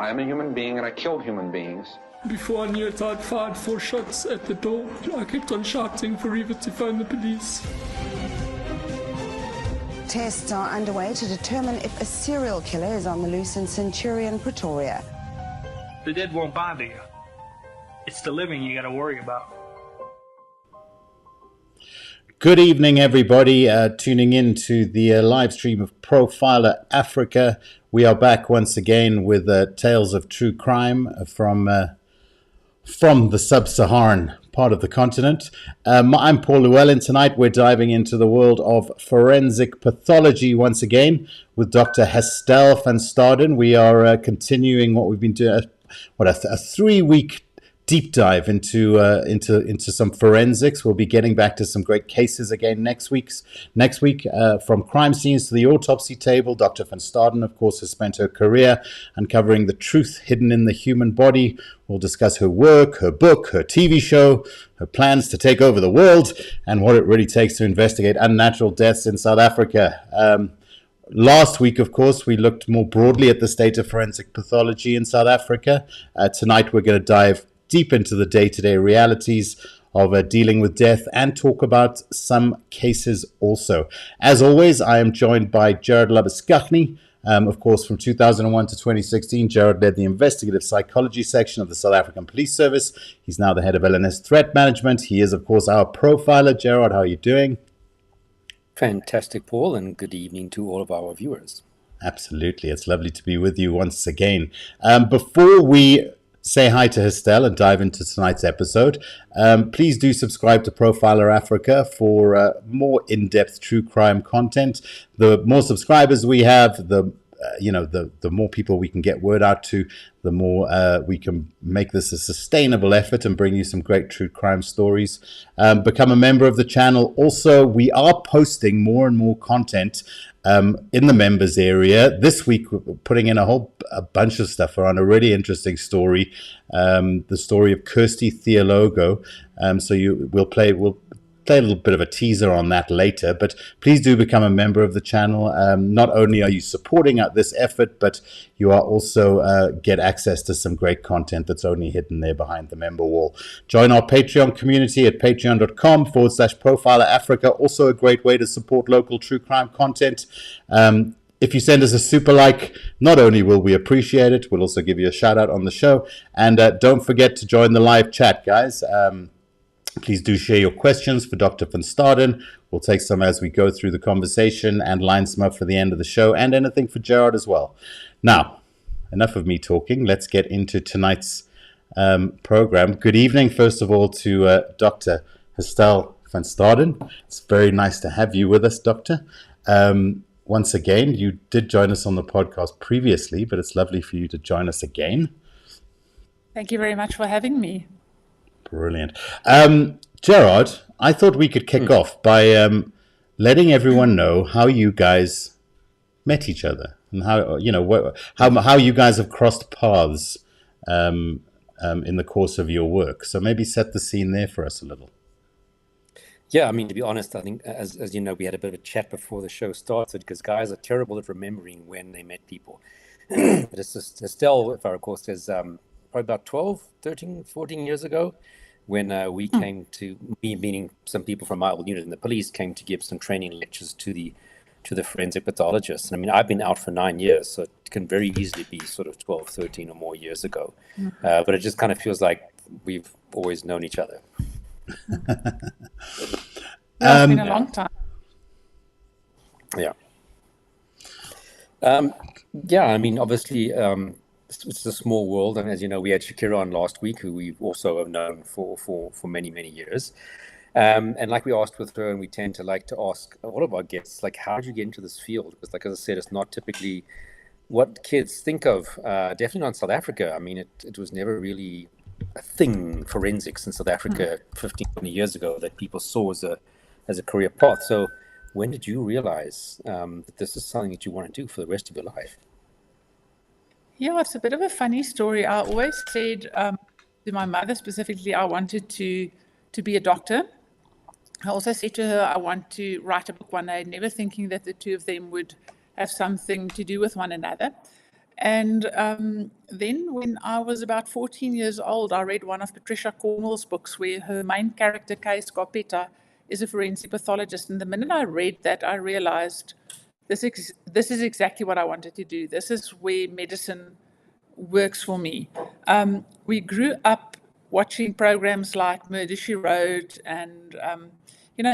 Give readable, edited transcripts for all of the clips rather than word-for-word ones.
I am a human being and I killed human beings. Before I knew it, I'd fired 4 shots at the door. I kept on shouting for Eva to phone the police. Tests are underway to determine if a serial killer is on the loose in Centurion, Pretoria. The dead won't bother you. It's the living you got to worry about. Good evening, everybody. Tuning in to the live stream of Profiler Africa. We are back once again with tales of true crime from the sub-Saharan part of the continent. I'm Paul Llewellyn. Tonight we're diving into the world of forensic pathology once again with Dr Hestelle van Staden. We are continuing what we've been doing, a 3-week deep dive into some forensics. We'll be getting back to some great cases again next week. From crime scenes to the autopsy table. Dr. van Staden, of course, has spent her career uncovering the truth hidden in the human body. We'll discuss her work, her book, her TV show, her plans to take over the world, and what it really takes to investigate unnatural deaths in South Africa. Last week, of course, we looked more broadly at the state of forensic pathology in South Africa. Tonight, we're going to dive deep into the day-to-day realities of dealing with death and talk about some cases also. As always, I am joined by Gerard Labuschagne. Of course, from 2001 to 2016, Gerard led the investigative psychology section of the South African Police Service. He's now the head of LNS Threat Management. He is, of course, our profiler. Gerard, how are you doing? Fantastic, Paul, and good evening to all of our viewers. Absolutely. It's lovely to be with you once again. Before we say hi to Hestelle and dive into tonight's episode, please do subscribe to Profiler Africa for more in-depth true crime content. The more subscribers we have, the more people we can get word out to, the more we can make this a sustainable effort and bring you some great true crime stories. Become a member of the channel. Also, we are posting more and more content in the members area. This week, we're putting in a bunch of stuff around a really interesting story, the story of Kirsty Theologo. We'll play a little bit of a teaser on that later, but please do become a member of the channel. Not only are you supporting this effort, but you are also get access to some great content that's only hidden there behind the member wall. Join our Patreon community at patreon.com/Profiler Africa. Also a great way to support local true crime content. If you send us a super like, not only will we appreciate it, we'll also give you a shout out on the show. And don't forget to join the live chat, guys. Please do share your questions for Dr. van Staden. We'll take some as we go through the conversation and line some up for the end of the show, and anything for Gerard as well. Now, enough of me talking. Let's get into tonight's program. Good evening, first of all, to Dr. Hestelle van Staden. It's very nice to have you with us, Doctor. Once again, you did join us on the podcast previously, but it's lovely for you to join us again. Thank you very much for having me. Brilliant. Gerard, I thought we could kick off by letting everyone know how you guys met each other and how you guys have crossed paths in the course of your work. So maybe set the scene there for us a little. Yeah, I mean, to be honest, I think, as you know, we had a bit of a chat before the show started, because guys are terrible at remembering when they met people. But it's just, Hestelle, if I recall, says probably about 12, 13, 14 years ago, when we came to, me meaning some people from my old unit in the police, came to give some training lectures to the forensic pathologists. And I mean, I've been out for 9 years, so it can very easily be sort of 12, 13 or more years ago. But it just kind of feels like we've always known each other. It's been a long time. Yeah. Yeah, I mean, obviously, it's a small world, and as you know, we had Shakira on last week, who we've also have known for many, many years. And like we asked with her, and we tend to like to ask all of our guests, like, how did you get into this field? Because, like, as I said, it's not typically what kids think of. Definitely not in South Africa. I mean, it was never really a thing, forensics in South Africa 15, 20 years ago, that people saw as a career path. So when did you realize that this is something that you want to do for the rest of your life? Yeah, it's a bit of a funny story. I always said to my mother specifically, I wanted to be a doctor. I also said to her, I want to write a book one day, never thinking that the two of them would have something to do with one another. And then when I was about 14 years old, I read one of Patricia Cornwell's books where her main character, Kay Scarpetta, is a forensic pathologist. And the minute I read that, I realized this is exactly what I wanted to do. This is where medicine works for me. We grew up watching programs like Murder, She Wrote and,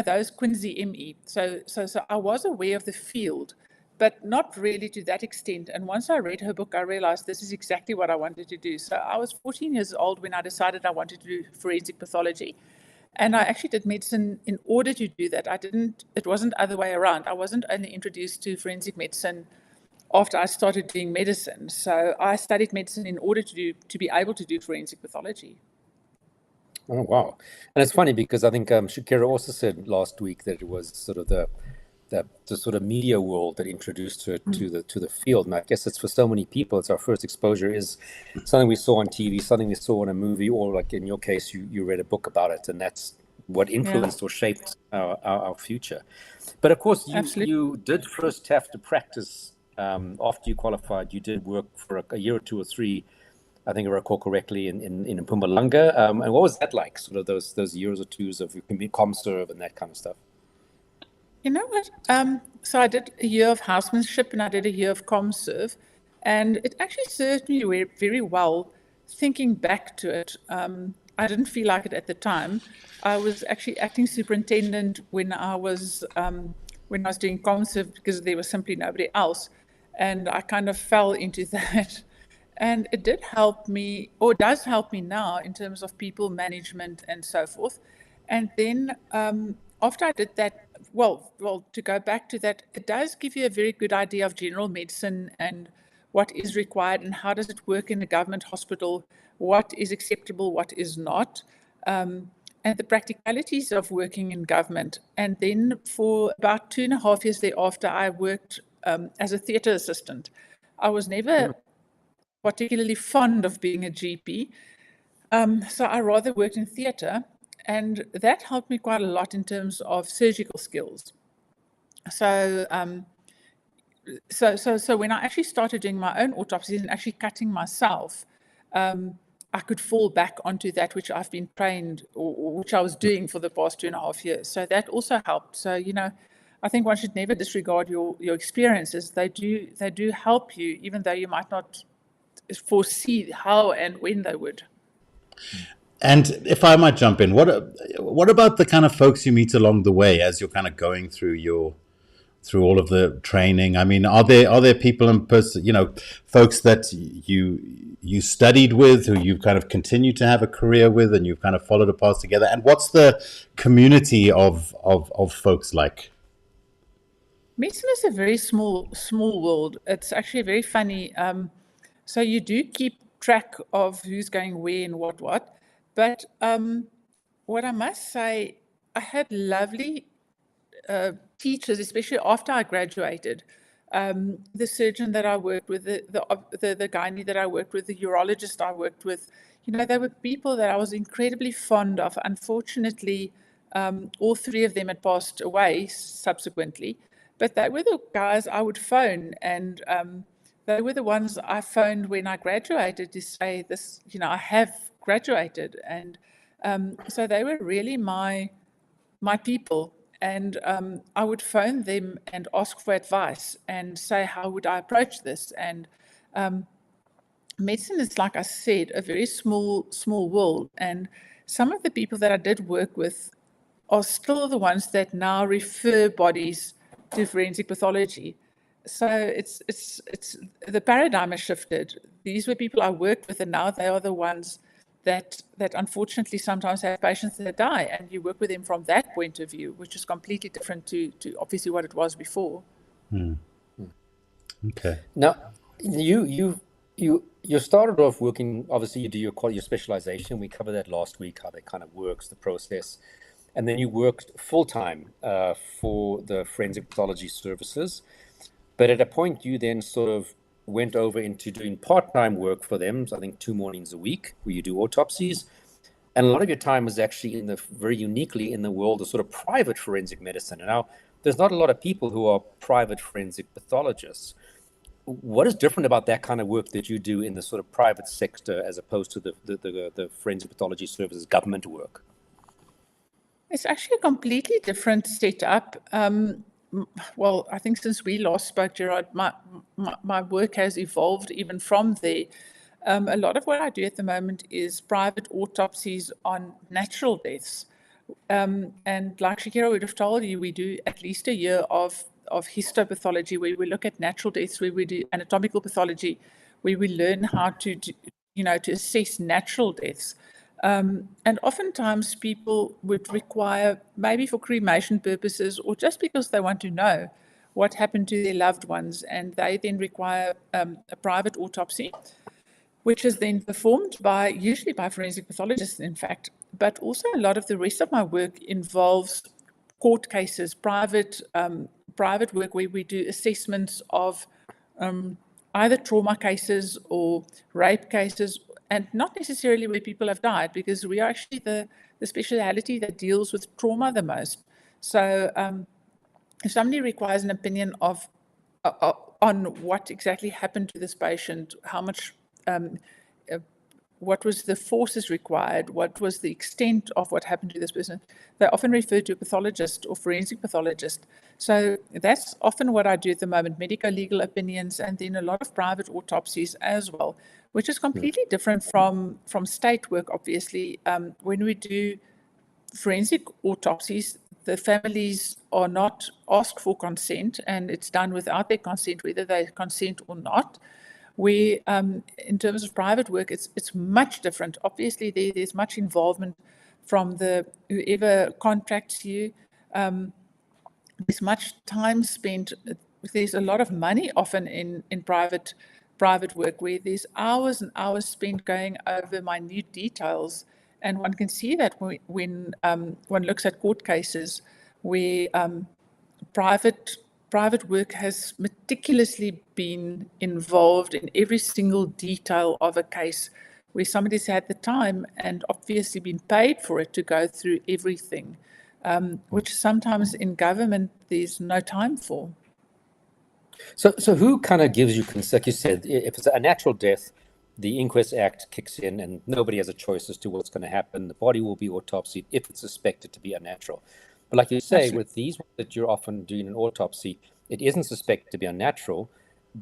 those Quincy M.E. So I was aware of the field, but not really to that extent. And once I read her book, I realized this is exactly what I wanted to do. So I was 14 years old when I decided I wanted to do forensic pathology. And I actually did medicine in order to do that. It wasn't the other way around. I wasn't only introduced to forensic medicine after I started doing medicine. So I studied medicine in order to be able to do forensic pathology. Oh, wow. And it's funny because I think Shakira also said last week that it was sort of the sort of media world that introduced her to the field. And I guess it's for so many people, it's our first exposure is something we saw on TV, something we saw in a movie, or like in your case, you read a book about it, and that's what influenced or shaped our future. But of course, you did first have to practice after you qualified. You did work for a year or two or three, I think I recall correctly, in Mpumalanga. And what was that like, sort of those years or twos of ComServe and that kind of stuff? You know what? So I did a year of housemanship and I did a year of ComServe, and it actually served me very well. Thinking back to it, I didn't feel like it at the time. I was actually acting superintendent when I was doing ComServe because there was simply nobody else, and I kind of fell into that. And it did help me, or does help me now in terms of people management and so forth. And then after I did that, well, to go back to that, it does give you a very good idea of general medicine and what is required and how does it work in a government hospital, what is acceptable, what is not, and the practicalities of working in government. And then for about 2.5 years thereafter, I worked as a theatre assistant. I was never particularly fond of being a GP, so I rather worked in theatre, and that helped me quite a lot in terms of surgical skills. So when I actually started doing my own autopsies and actually cutting myself, I could fall back onto that which I've been trained or which I was doing for the past 2.5 years. So that also helped. So, I think one should never disregard your experiences. They do help you, even though you might not foresee how and when they would. And if I might jump in, what about the kind of folks you meet along the way as you're kind of going through all of the training? I mean, are there people and folks that you studied with, who you've kind of continued to have a career with, and you've kind of followed a path together? And what's the community of folks like? Medicine is a very small world. It's actually very funny. So you do keep track of who's going where and what. But what I must say, I had lovely teachers, especially after I graduated. The surgeon that I worked with, the gynae that I worked with, the urologist I worked with, they were people that I was incredibly fond of. Unfortunately, all three of them had passed away subsequently, but they were the guys I would phone, and they were the ones I phoned when I graduated to say this, I have graduated. And so they were really my people. And I would phone them and ask for advice and say, how would I approach this? And medicine is, like I said, a very small world. And some of the people that I did work with are still the ones that now refer bodies to forensic pathology. So it's the paradigm has shifted. These were people I worked with, and now they are the ones that unfortunately sometimes have patients that die, and you work with them from that point of view, which is completely different to obviously what it was before. Okay. Now, you started off working. Obviously, you do your specialization. We covered that last week, how that kind of works, the process, and then you worked full time for the forensic pathology services. But at a point, you then sort of went over into doing part-time work for them, so I think 2 mornings a week, where you do autopsies. And a lot of your time was actually very uniquely in the world of sort of private forensic medicine. And now, there's not a lot of people who are private forensic pathologists. what is different about that kind of work that you do in the sort of private sector as opposed to the forensic pathology services government work? It's actually a completely different setup. Well, I think since we last spoke, Gerard, my work has evolved even from there. A lot of what I do at the moment is private autopsies on natural deaths. And like Shakira would have told you, we do at least a year of histopathology, where we look at natural deaths, where we do anatomical pathology, where we learn how to to assess natural deaths. And oftentimes people would require, maybe for cremation purposes, or just because they want to know what happened to their loved ones, and they then require a private autopsy, which is then performed usually by forensic pathologists, in fact. But also a lot of the rest of my work involves court cases, private work where we do assessments of either trauma cases or rape cases, and not necessarily where people have died, because we are actually the speciality that deals with trauma the most. So if somebody requires an opinion on what exactly happened to this patient, how much, what was the forces required, what was the extent of what happened to this person, they often refer to a pathologist or forensic pathologist. So that's often what I do at the moment, medico-legal opinions, and then a lot of private autopsies as well, which is completely different from state work, obviously. When we do forensic autopsies, the families are not asked for consent, and it's done without their consent, whether they consent or not. We, in terms of private work, it's much different. Obviously, there's much involvement from whoever contracts you. There's much time spent. There's a lot of money often in private work, where there's hours and hours spent going over minute details. And one can see that when one looks at court cases where private work has meticulously been involved in every single detail of a case, where somebody's had the time and obviously been paid for it to go through everything, which sometimes in government there's no time for. So who kind of gives you consent? Like you said, if it's a natural death, the Inquest Act kicks in and nobody has a choice as to what's going to happen. The body will be autopsied if it's suspected to be unnatural. But like you say, Absolutely. with these that you're often doing an autopsy, it isn't suspected to be unnatural.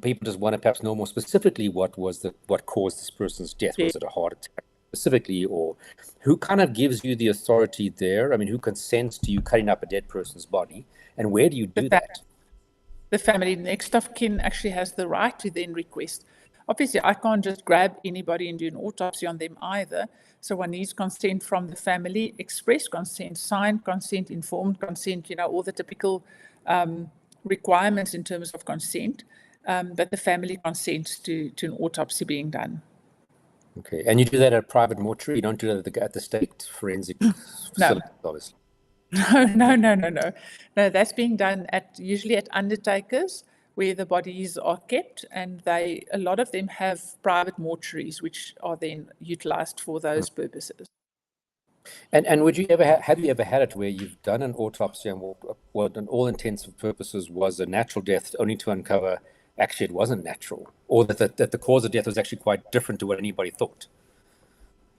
People just want to perhaps know more specifically what caused this person's death. Was it a heart attack specifically, or who kind of gives you the authority there? I mean, who consents to you cutting up a dead person's body, and where do you do that? The family, next of kin, actually has the right to then request. Obviously, I can't just grab anybody and do an autopsy on them either. So one needs consent from the family, express consent, signed consent, informed consent, all the typical requirements in terms of consent. But the family consents to an autopsy being done. Okay, and you do that at a private mortuary? You don't do that at the state forensic facility, obviously? No, that's being done usually at undertakers, where the bodies are kept, and a lot of them have private mortuaries, which are then utilized for those purposes. And would you ever have you ever had it where you've done an autopsy and what in all intents and purposes was a natural death, only to uncover actually it wasn't natural, or that the cause of death was actually quite different to what anybody thought?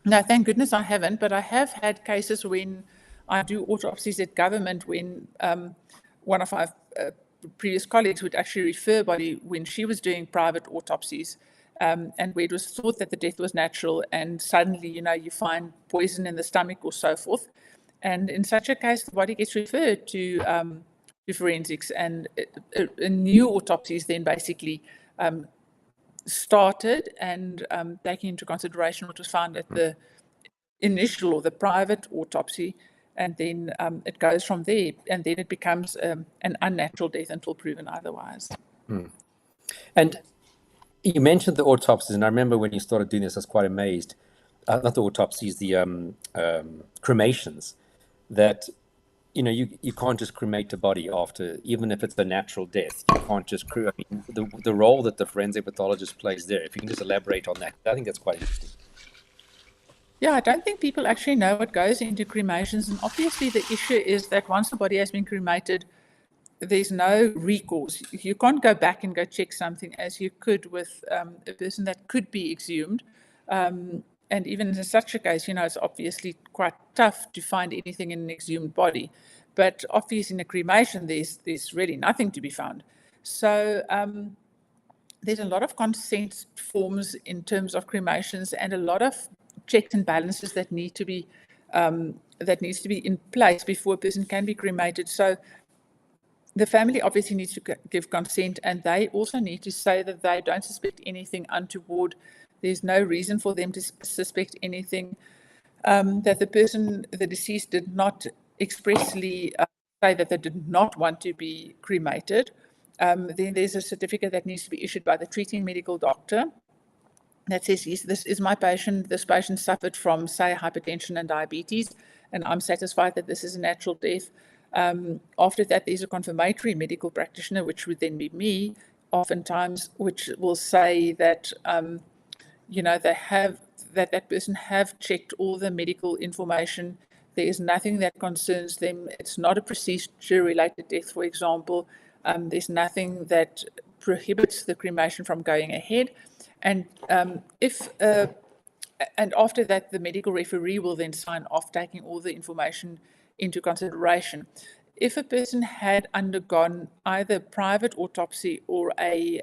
No, thank goodness I haven't, but I have had cases when I do autopsies at government, when one of our previous colleagues would actually refer body when she was doing private autopsies, and where it was thought that the death was natural, and suddenly, you find poison in the stomach or so forth. And in such a case, the body gets referred to forensics, and a new autopsy is then basically started, and taking into consideration what was found at the initial or the private autopsy, and then it goes from there, and then it becomes an unnatural death until proven otherwise. And you mentioned the autopsies, and I remember when you started doing this, I was quite amazed. Not the autopsies, the cremations, that you can't just cremate a body after, even if it's a natural death. You can't just the role that the forensic pathologist plays there. If you can just elaborate on that, I think that's quite interesting. Yeah, I don't think people actually know what goes into cremations, and obviously the issue is that once the body has been cremated, there's no recourse. You can't go back and go check something as you could with a person that could be exhumed. And even in such a case, it's obviously quite tough to find anything in an exhumed body. But obviously in a cremation, there's really nothing to be found. So there's a lot of consent forms in terms of cremations, and a lot of checks and balances that needs to be in place before a person can be cremated. So the family obviously needs to give consent, and they also need to say that they don't suspect anything untoward. There's no reason for them to suspect anything, that the deceased did not expressly say that they did not want to be cremated. Then there's a certificate that needs to be issued by the treating medical doctor that says, yes, this is my patient. This patient suffered from, say, hypertension and diabetes, and I'm satisfied that this is a natural death. After that, there's a confirmatory medical practitioner, which would then be me, oftentimes, which will say that, they have, that person have checked all the medical information. There is nothing that concerns them. It's not a procedure-related death, for example. There's nothing that prohibits the cremation from going ahead. And and after that, the medical referee will then sign off, taking all the information into consideration. If a person had undergone either private autopsy or a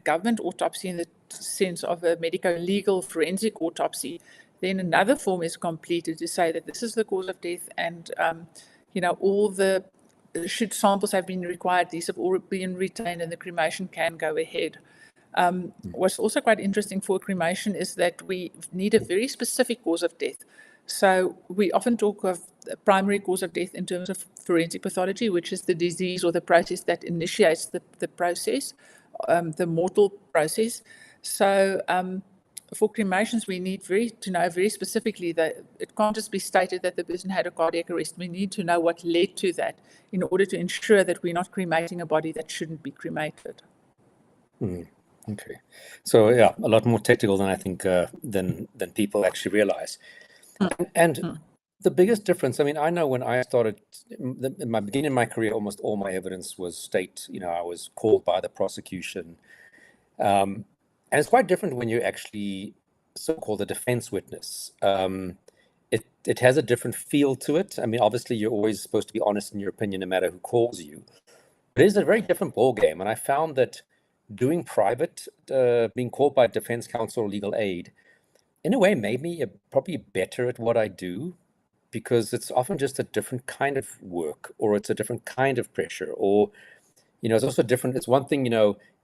government autopsy in the sense of a medico-legal forensic autopsy, then another form is completed to say that this is the cause of death, and all the should samples have been required, these have all been retained, and the cremation can go ahead. What's also quite interesting for cremation is that we need a very specific cause of death. So we often talk of the primary cause of death in terms of forensic pathology, which is the disease or the process that initiates the process, the mortal process. So for cremations, we need to know very specifically that it can't just be stated that the person had a cardiac arrest. We need to know what led to that in order to ensure that we're not cremating a body that shouldn't be cremated. Okay, so yeah, a lot more technical than I think than people actually realize. And the biggest difference, I mean, I know when I started in my beginning of my career, almost all my evidence was state. I was called by the prosecution, and it's quite different when you're actually so-called a defense witness. It has a different feel to it. I mean, obviously, you're always supposed to be honest in your opinion, no matter who calls you. But it is a very different ballgame, and I found that doing private, being called by defense counsel or legal aid, in a way made me probably better at what I do, because it's often just a different kind of work, or it's a different kind of pressure, or, it's also different. It's one thing,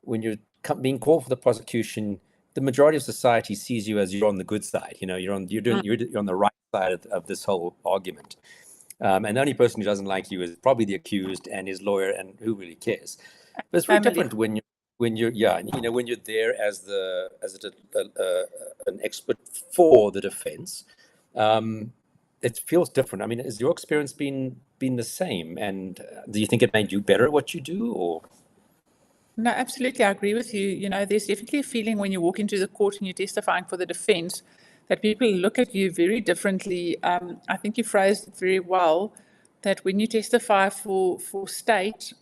when you're being called for the prosecution, the majority of society sees you as you're on the good side. You're on the right side of this whole argument. And the only person who doesn't like you is probably the accused and his lawyer, and who really cares? But it's very different when you're there as an expert for the defense. It feels different. I mean, has your experience been the same? And do you think it made you better at what you do, or? No, absolutely. I agree with you. There's definitely a feeling when you walk into the court and you're testifying for the defense that people look at you very differently. I think you phrased it very well, that when you testify for state,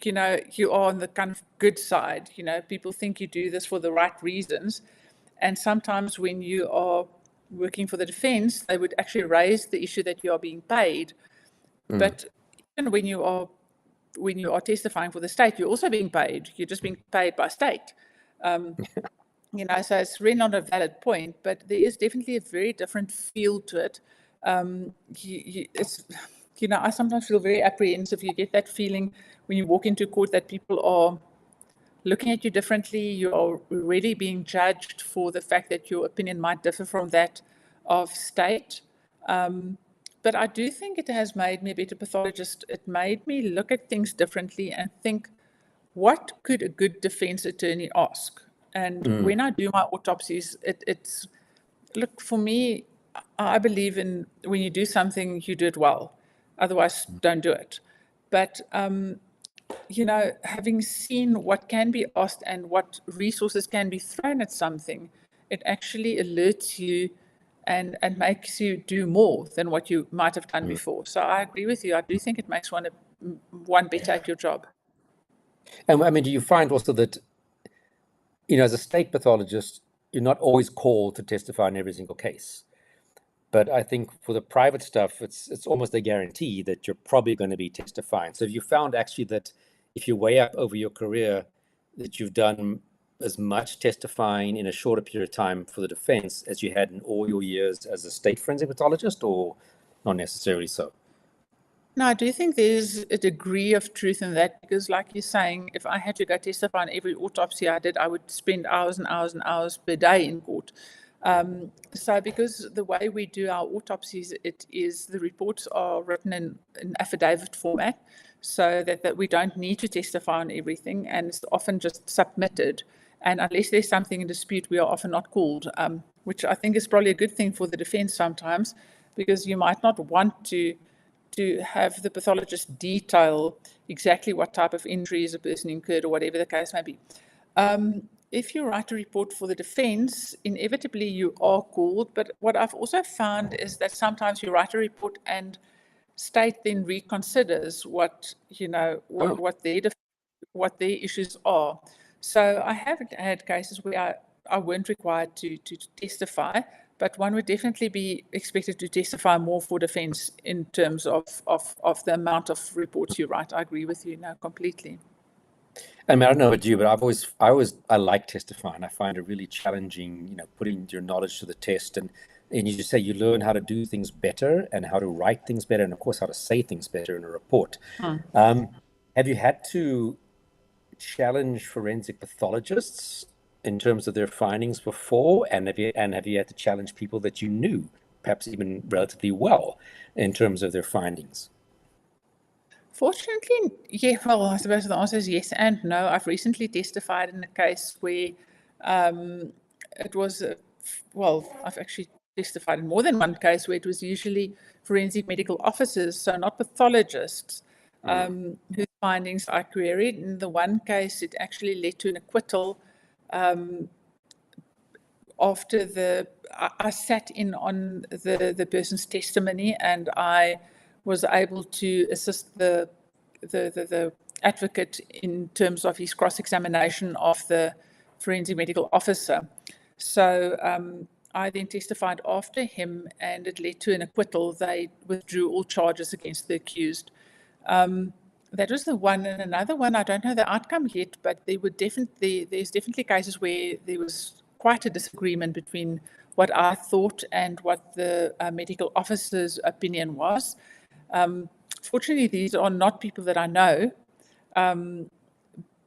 you are on the kind of good side. People think you do this for the right reasons. And sometimes when you are working for the defense, they would actually raise the issue that you are being paid. But even when you are testifying for the state, you're also being paid. You're just being paid by state. So it's really not a valid point, but there is definitely a very different feel to it. I sometimes feel very apprehensive. You get that feeling when you walk into court that people are looking at you differently. You are already being judged for the fact that your opinion might differ from that of state. But I do think it has made me a better pathologist. It made me look at things differently and think, what could a good defense attorney ask? And when I do my autopsies, it's look, for me, I believe in when you do something, you do it well. Otherwise, don't do it. But, having seen what can be asked and what resources can be thrown at something, it actually alerts you and makes you do more than what you might have done before. So I agree with you. I do think it makes one a one better at your job. And I mean, do you find also that, as a state pathologist, you're not always called to testify in every single case? But I think for the private stuff, it's almost a guarantee that you're probably going to be testifying. So have you found actually that if you weigh up over your career that you've done as much testifying in a shorter period of time for the defense as you had in all your years as a state forensic pathologist, or not necessarily so? No, I do think there's a degree of truth in that, because like you're saying, if I had to go testify on every autopsy I did, I would spend hours and hours and hours per day in court. So because the way we do our autopsies, it is the reports are written in affidavit format, so that we don't need to testify on everything, and it's often just submitted. And unless there's something in dispute, we are often not called, which I think is probably a good thing for the defense sometimes, because you might not want to have the pathologist detail exactly what type of injuries a person incurred or whatever the case may be. If you write a report for the defense, inevitably you are called. But what I've also found is that sometimes you write a report and state then reconsiders what their issues are. So I have had cases where I weren't required to testify, but one would definitely be expected to testify more for defense in terms of the amount of reports you write. I agree with you now completely. I mean, I don't know about you, but I like testifying. I find it really challenging, putting your knowledge to the test. And you just say you learn how to do things better and how to write things better, and of course how to say things better in a report. Have you had to challenge forensic pathologists in terms of their findings before, and have you had to challenge people that you knew, perhaps even relatively well, in terms of their findings? Fortunately, yeah, well, I suppose the answer is yes and no. I've recently testified in a case where it was, I've actually testified in more than one case where it was usually forensic medical officers, so not pathologists, whose findings I queried. In the one case, it actually led to an acquittal. After I sat in on the person's testimony, and I was able to assist the advocate in terms of his cross-examination of the forensic medical officer. So I then testified after him, and it led to an acquittal. They withdrew all charges against the accused. That was the one. And another one, I don't know the outcome yet, but there's definitely cases where there was quite a disagreement between what I thought and what the medical officer's opinion was. Fortunately, these are not people that I know,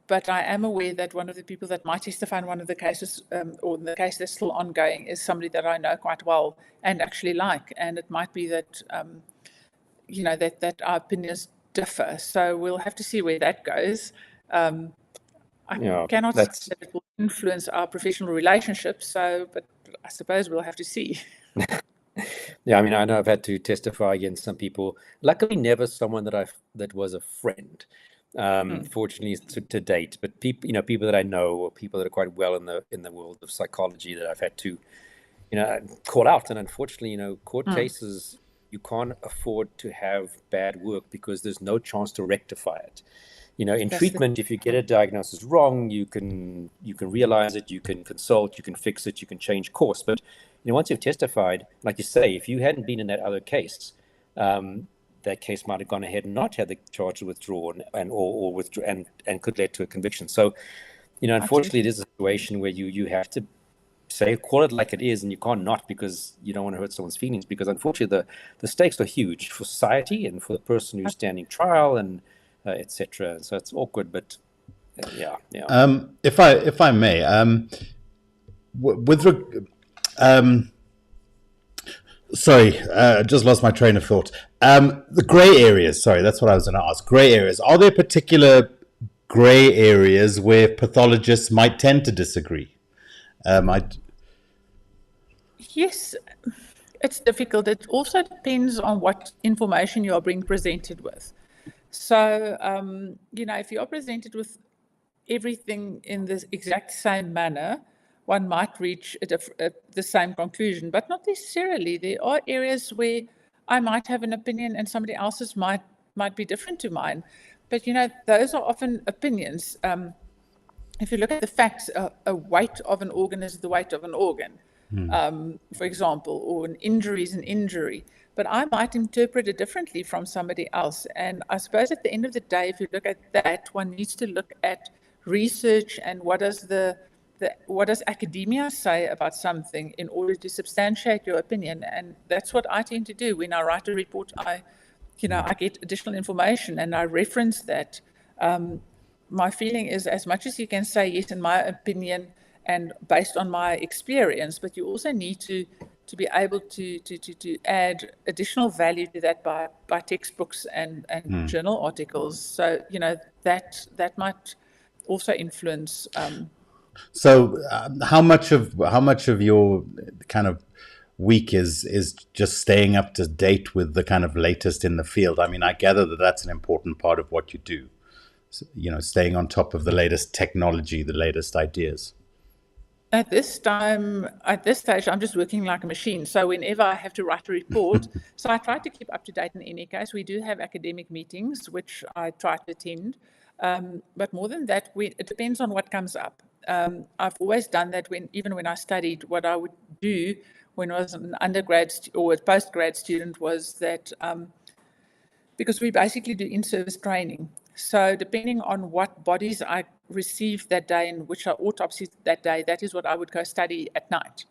but I am aware that one of the people that might testify in one of the cases, or in the case that's still ongoing, is somebody that I know quite well and actually like. And it might be that, that our opinions differ. So we'll have to see where that goes. I cannot say that it will influence our professional relationships, but I suppose we'll have to see. Yeah, I mean, I know I've had to testify against some people. Luckily, never someone that was a friend. Fortunately, to date, but people that I know, or people that are quite well in the world of psychology, that I've had to, call out. And unfortunately, court cases, you can't afford to have bad work because there's no chance to rectify it. In treatment, if you get a diagnosis wrong, you can realize it, you can consult, you can fix it, you can change course. But once you've testified, like you say, if you hadn't been in that other case, that case might have gone ahead and not had the charge withdrawn and could lead to a conviction. So, unfortunately, it is a situation where you have to call it like it is, and you can't not, because you don't want to hurt someone's feelings, because unfortunately the stakes are huge for society and for the person who's standing trial and etc. So it's awkward, but yeah. If I may, just lost my train of thought. The grey areas. Sorry, that's what I was going to ask. Grey areas. Are there particular grey areas where pathologists might tend to disagree? Yes, it's difficult. It also depends on what information you are being presented with. So, if you are presented with everything in the exact same manner, one might reach the same conclusion, but not necessarily. There are areas where I might have an opinion and somebody else's might might be different to mine. But, those are often opinions. If you look at the facts, a weight of an organ is the weight of an organ, for example, or an injury is an injury. But I might interpret it differently from somebody else. And I suppose at the end of the day, if you look at that, one needs to look at research and what does academia say about something in order to substantiate your opinion. And that's what I tend to do. When I write a report, I get additional information and I reference that. My feeling is, as much as you can say, yes, in my opinion, and based on my experience, but you also need to be able to add additional value to that by textbooks and journal articles. So, that might also influence. So how much of your kind of week is just staying up to date with the kind of latest in the field? I mean, I gather that that's an important part of what you do. Staying on top of the latest technology, the latest ideas. At this stage, I'm just working like a machine. So whenever I have to write a report, so I try to keep up to date in any case. We do have academic meetings, which I try to attend. But more than that, it depends on what comes up. I've always done that even when I studied. What I would do when I was an undergrad or a postgrad student was that because we basically do in-service training. So depending on what bodies I received that day and which are autopsies that day, that is what I would go study at night.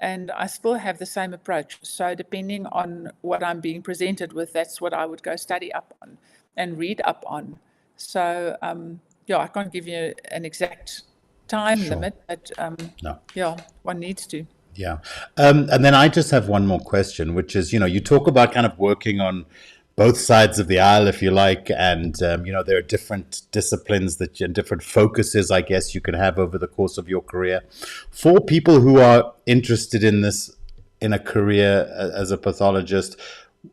And I still have the same approach. So depending on what I'm being presented with, that's what I would go study up on and read up on. So, I can't give you an exact time limit, but no. One needs to. Yeah. And then I just have one more question, which is, you talk about kind of working on both sides of the aisle, if you like, and there are different disciplines and different focuses, I guess, you can have over the course of your career. For people who are interested in this, in a career as a pathologist,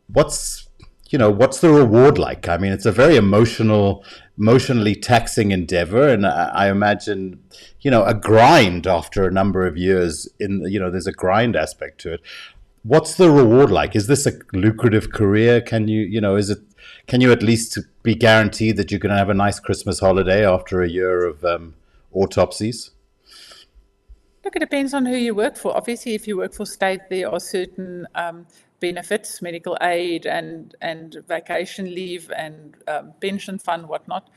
what's the reward like? I mean, it's a very emotionally taxing endeavor, and I imagine, a grind after a number of years. There's a grind aspect to it. What's the reward like? Is this a lucrative career? Can you at least be guaranteed that you're going to have a nice Christmas holiday after a year of autopsies? Look, it depends on who you work for. Obviously, if you work for state, there are certain benefits, medical aid and vacation leave and pension fund, whatnot.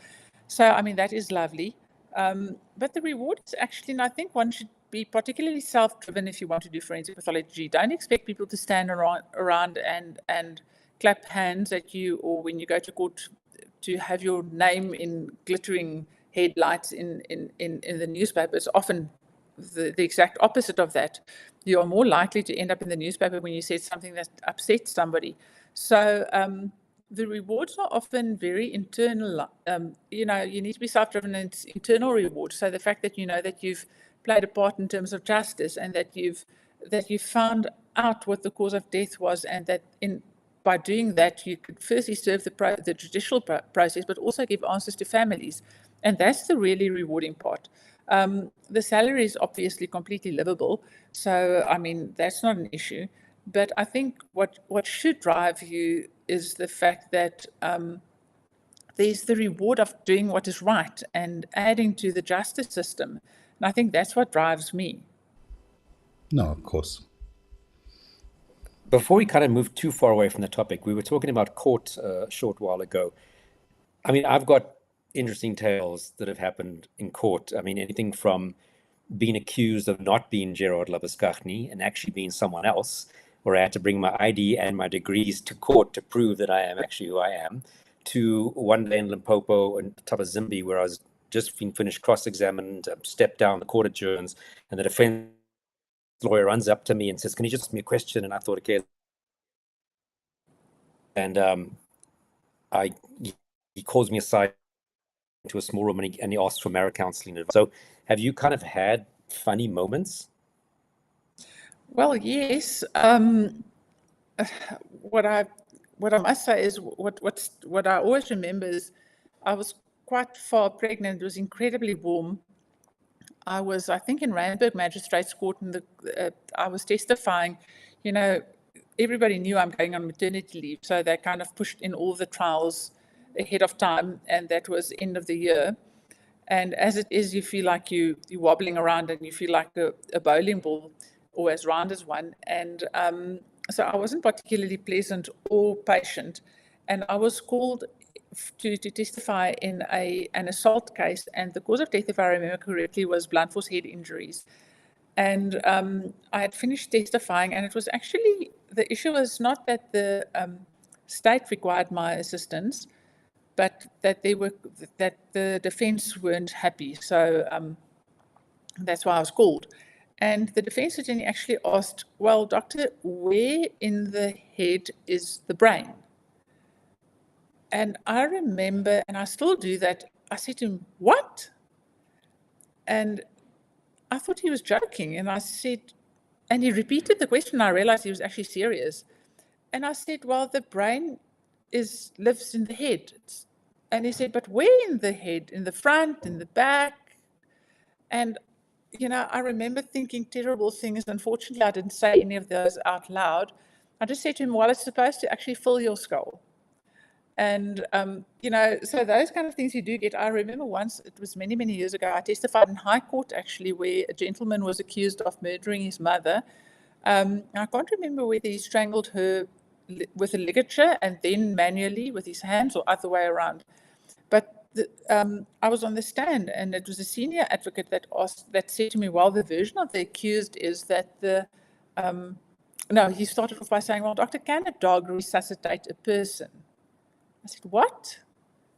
So, I mean, that is lovely. But the reward is actually, and I think one should be particularly self-driven if you want to do forensic pathology. Don't expect people to stand around and clap hands at you, or when you go to court to have your name in glittering headlights in the newspaper. It's often the exact opposite of that. You are more likely to end up in the newspaper when you said something that upsets somebody. So the rewards are often very internal. You need to be self-driven, and it's internal rewards. So the fact that you know that you've played a part in terms of justice, and that you've found out what the cause of death was, and that by doing that you could firstly serve the judicial process, but also give answers to families, and that's the really rewarding part. The salary is obviously completely livable, so I mean that's not an issue. But I think what should drive you is the fact that there's the reward of doing what is right and adding to the justice system. And I think that's what drives me. No, of course. Before we kind of move too far away from the topic, we were talking about court a short while ago. I mean, I've got interesting tales that have happened in court. I mean, anything from being accused of not being Gerard and actually being someone else, where I had to bring my ID and my degrees to court to prove that I am actually who I am, to one day in Limpopo and Tabazimbi, where I was just being finished cross-examined, stepped down, the court adjourns, and the defense lawyer runs up to me and says, "Can you just ask me a question?" And I thought, okay. And he calls me aside to a small room and he asks for marriage counseling advice. So have you kind of had funny moments? Well, yes. What I must say is what I always remember is I was quite far pregnant. It was incredibly warm. I was, I think, in Randburg Magistrates Court, and I was testifying. everybody knew I'm going on maternity leave, so they kind of pushed in all the trials ahead of time, and that was end of the year. And as it is, you feel like you're wobbling around and you feel like a bowling ball or as round as one. And so I wasn't particularly pleasant or patient. And I was called to testify in an assault case. And the cause of death, if I remember correctly, was blunt force head injuries. And I had finished testifying, and it was actually, the issue was not that the state required my assistance, but that the defense weren't happy. So that's why I was called. And the defense attorney actually asked, well, doctor, where in the head is the brain? And I remember, and I still do that, I said to him, what? And I thought he was joking. And I said, and he repeated the question. I realized he was actually serious. And I said, well, the brain lives in the head. And he said, but where in the head? In the front, in the back? And, I remember thinking terrible things. Unfortunately, I didn't say any of those out loud. I just said to him, well, it's supposed to actually fill your skull. And, so those kind of things you do get. I remember once, it was many, many years ago, I testified in High Court, actually, where a gentleman was accused of murdering his mother. I can't remember whether he strangled her with a ligature and then manually with his hands or other way around. But I was on the stand, and it was a senior advocate that said to me, well, the version of the accused is that he started off by saying, well, doctor, can a dog resuscitate a person? I said, what?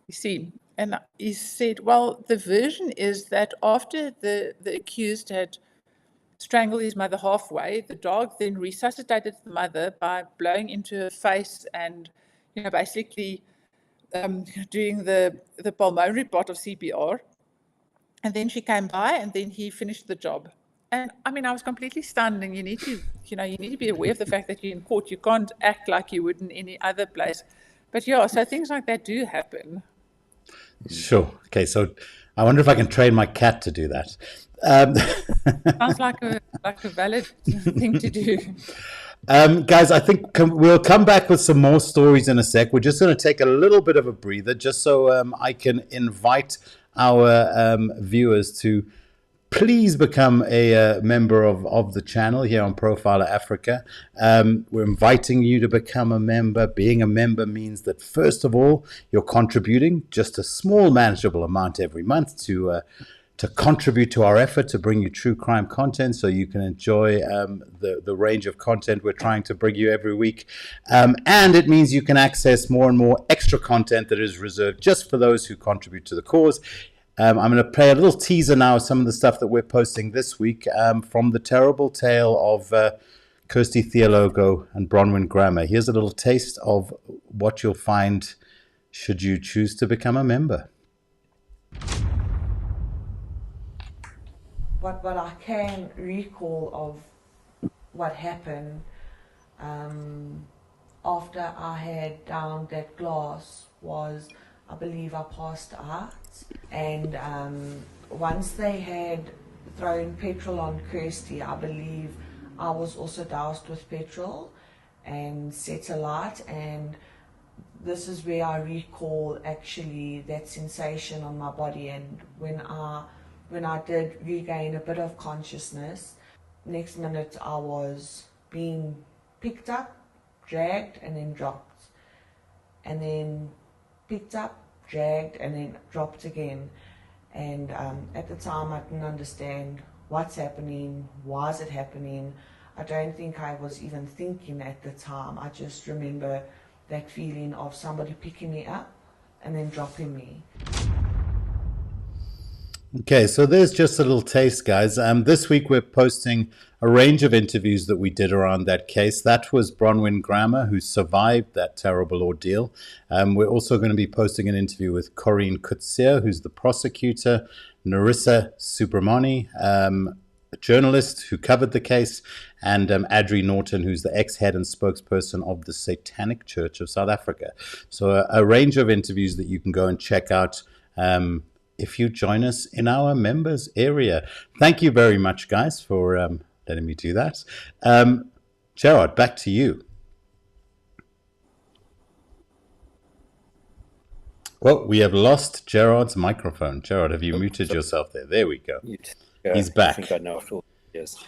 You see, and he said, well, the version is that after the accused had strangled his mother halfway, the dog then resuscitated the mother by blowing into her face and, basically doing the pulmonary part of CPR. And then she came by, and then he finished the job. And I was completely stunned. And you need to be aware of the fact that you're in court. You can't act like you would in any other place. But yeah, so things like that do happen. Sure. Okay, so I wonder if I can train my cat to do that. Sounds like a valid thing to do. Guys, I think we'll come back with some more stories in a sec. We're just going to take a little bit of a breather just so I can invite our viewers to please become a member of the channel here on Profiler Africa. We're inviting you to become a member. Being a member means that, first of all, you're contributing just a small, manageable amount every month to contribute to our effort to bring you true crime content so you can enjoy the range of content we're trying to bring you every week. And it means you can access more and more extra content that is reserved just for those who contribute to the cause. I'm going to play a little teaser now of some of the stuff that we're posting this week from the terrible tale of Kirsty Theologo and Bronwyn Grammer. Here's a little taste of what you'll find should you choose to become a member. What I can recall of what happened after I had downed that glass was, I believe I passed out, and once they had thrown petrol on Kirsty, I believe I was also doused with petrol and set alight, and this is where I recall actually that sensation on my body. And when I did regain a bit of consciousness, next minute I was being picked up, dragged, and then dropped, and then picked up, dragged, and then dropped again. And at the time I didn't understand what's happening, why is it happening. I don't think I was even thinking at the time. I just remember that feeling of somebody picking me up and then dropping me. Okay, so there's just a little taste, guys. This week we're posting a range of interviews that we did around that case. That was Bronwyn Grammer, who survived that terrible ordeal. We're also going to be posting an interview with Corinne Kutsia, who's the prosecutor, Narissa Subramani, a journalist who covered the case, and Adri Norton, who's the ex-head and spokesperson of the Satanic Church of South Africa. So a range of interviews that you can go and check out if you join us in our members area. Thank you very much, guys, for letting me do that. Gerard, back to you. Well, we have lost Gerard's microphone. Gerard, have you muted yourself there? There we go. He's back. I think I know after all years.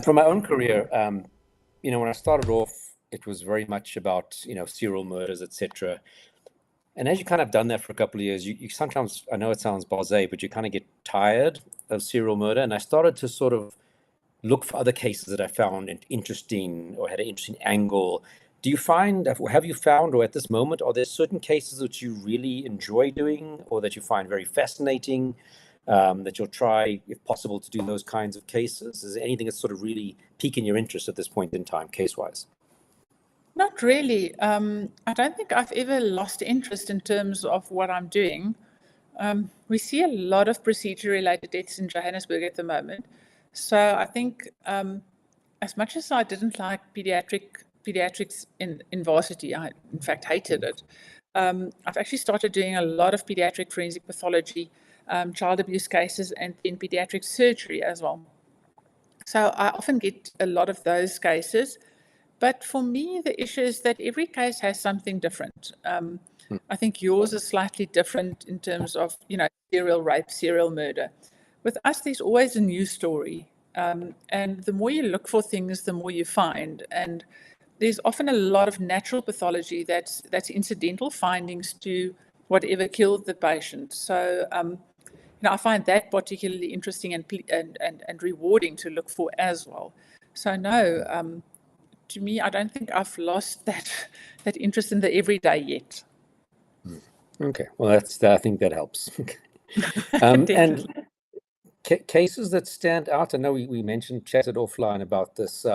From my own career, when I started off, it was very much about, serial murders, etc. And as you kind of done that for a couple of years, you sometimes, I know it sounds blasé, but you kind of get tired of serial murder. And I started to sort of look for other cases that I found interesting or had an interesting angle. Do you find, or have you found, or at this moment, are there certain cases that you really enjoy doing or that you find very fascinating, that you'll try, if possible, to do those kinds of cases? Is there anything that's sort of really piquing your interest at this point in time, case-wise? Not really. I don't think I've ever lost interest in terms of what I'm doing. We see a lot of procedure-related deaths in Johannesburg at the moment. So I think as much as I didn't like pediatrics in varsity, I in fact hated it. I've actually started doing a lot of pediatric forensic pathology, child abuse cases, and in pediatric surgery as well. So I often get a lot of those cases. But for me, the issue is that every case has something different. I think yours is slightly different in terms of, serial rape, serial murder. With us, there's always a new story. And the more you look for things, the more you find. And there's often a lot of natural pathology that's incidental findings to whatever killed the patient. So, I find that particularly interesting and rewarding to look for as well. So no, to me, I don't think I've lost that interest in the everyday yet. Okay, well, I think that helps. And cases that stand out. I know we chatted offline about this.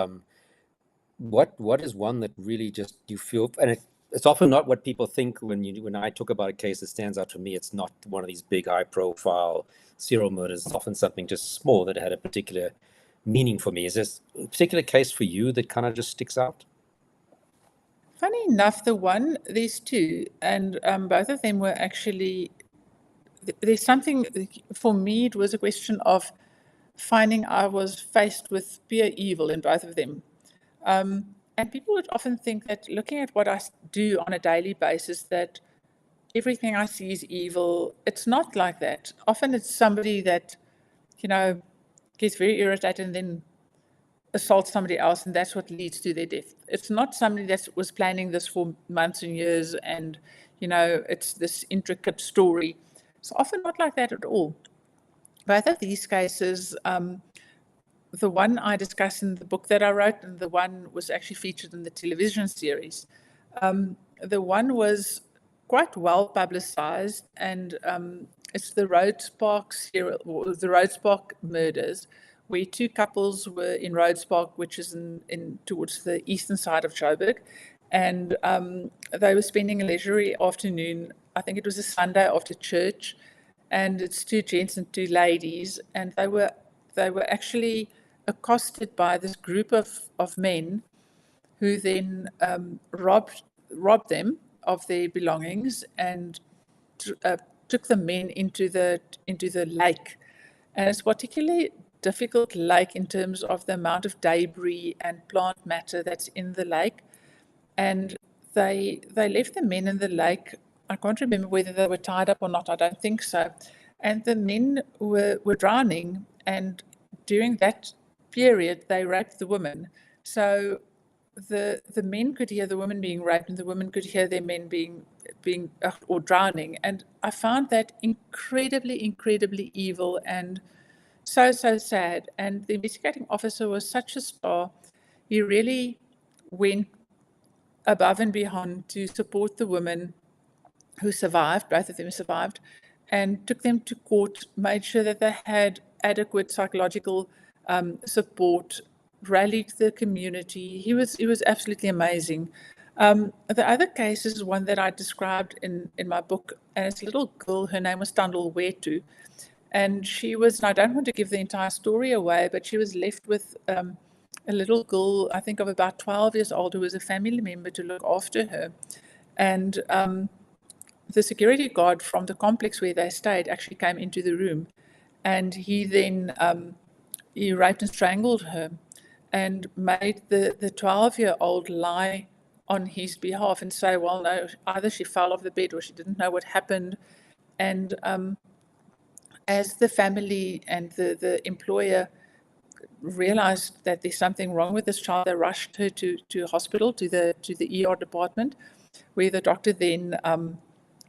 What is one that really just you feel, and it's often not what people think when I talk about a case that stands out to me. It's not one of these big high-profile serial murders. It's often something just small that had a particular meaning for me. Is there a particular case for you that kind of just sticks out? Funny enough, there's two, and both of them were actually, there's something, for me, it was a question of finding I was faced with pure evil in both of them. And people would often think that looking at what I do on a daily basis, that everything I see is evil. It's not like that. Often it's somebody that, gets very irritated and then assaults somebody else, and that's what leads to their death. It's not somebody that was planning this for months and years and, it's this intricate story. It's often not like that at all. Both of these cases, the one I discussed in the book that I wrote, and the one was actually featured in the television series. The one was quite well publicized, and it's the Rhodes Park murders, where two couples were in Rhodes Park, which is in towards the eastern side of Joburg, and they were spending a leisurely afternoon. I think it was a Sunday after church, and it's two gents and two ladies, and they were actually accosted by this group of men who then robbed them of their belongings and took the men into the lake. And it's particularly difficult lake in terms of the amount of debris and plant matter that's in the lake. And they left the men in the lake. I can't remember whether they were tied up or not. I don't think so. And the men were drowning, and during that period, they raped the women. So the men could hear the women being raped, and the women could hear their men being or drowning. And I found that incredibly evil and so sad. And the investigating officer was such a star. He really went above and beyond to support the women who survived. Both of them survived, and took them to court, made sure that they had adequate psychological support, rallied the community. He was absolutely amazing. The other case is one that I described in my book, and it's a little girl. Her name was Tandil Wetu, and she was, and I don't want to give the entire story away, but she was left with a little girl, I think of about 12 years old, who was a family member to look after her. And the security guard from the complex where they stayed actually came into the room, and he then he raped and strangled her and made the 12-year-old lie on his behalf and say, well, no, either she fell off the bed or she didn't know what happened. And as the family and the employer realized that there's something wrong with this child, they rushed her to hospital, to the ER department, where the doctor then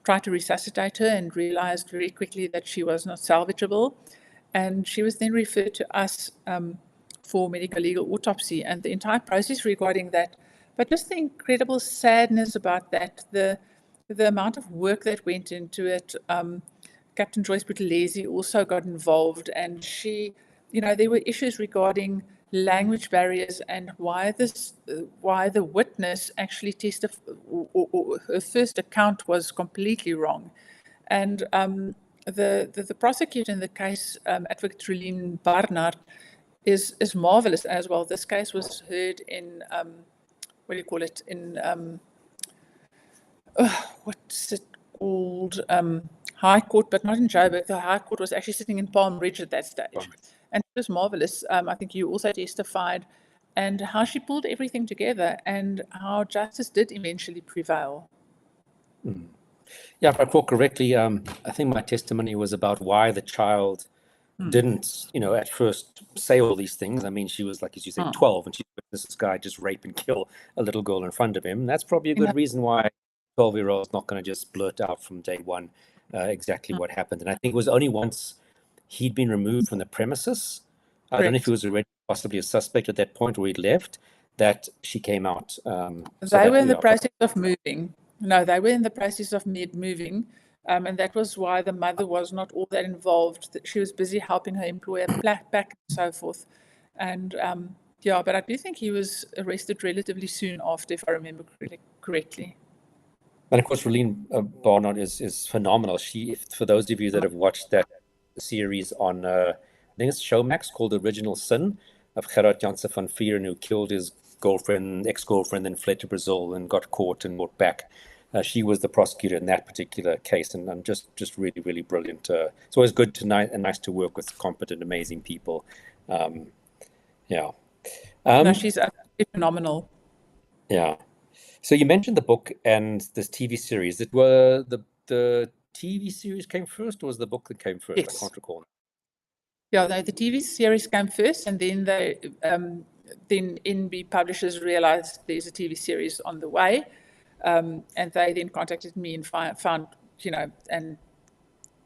tried to resuscitate her and realized very quickly that she was not salvageable. And she was then referred to us for medical legal autopsy, and the entire process regarding that. But just the incredible sadness about that, the amount of work that went into it. Captain Joyce Buthelezi also got involved, and she, there were issues regarding language barriers and why the witness actually testified, or her first account was completely wrong. And the prosecutor in the case, Advocate Trulien Barnard, is marvelous as well. This case was heard in, what's it called? High Court, but not in Joburg. The High Court was actually sitting in Palm Ridge at that stage. And it was marvelous. I think you also testified, and how she pulled everything together and how justice did eventually prevail. Yeah, if I recall correctly, I think my testimony was about why the child didn't, at first say all these things. I mean, she was, like as you said, 12, and she witnessed this guy just rape and kill a little girl in front of him. That's probably a good reason why a 12-year-old is not going to just blurt out from day one exactly what happened. And I think it was only once he'd been removed from the premises, I don't know if he was already possibly a suspect at that point or he'd left, that she came out. They were in the process of moving. No, they were in the process of moving. And that was why the mother was not all that involved. She was busy helping her employer pack and so forth. And but I do think he was arrested relatively soon after, if I remember correctly. And of course, Rolene Barnard is phenomenal. She, for those of you that have watched that series on, I think it's Showmax, called Original Sin, of Gerard Janse van Vieren, who killed his ex-girlfriend, then fled to Brazil and got caught and brought back. She was the prosecutor in that particular case, and just really, really brilliant. It's always good and nice to work with competent, amazing people. No, she's absolutely phenomenal. Yeah. So you mentioned the book and this TV series. Were the TV series came first, or was the book that came first? Yes. I can't recall. Yeah, the TV series came first, and then then NB Publishers realized there's a TV series on the way. And they then contacted me and found, and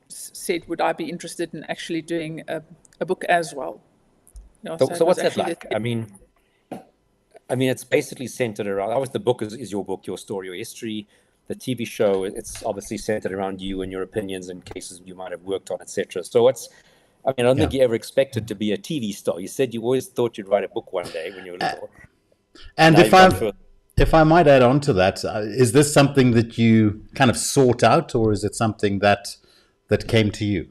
said, would I be interested in actually doing a book as well? So what's that like? I mean, it's basically centered around, obviously the book is your book, your story, your history. The TV show, it's obviously centered around you and your opinions and cases you might have worked on, etc. So I don't think you ever expected to be a TV star. You said you always thought you'd write a book one day when you were little. And if I might add on to that, is this something that you kind of sought out, or is it something that came to you?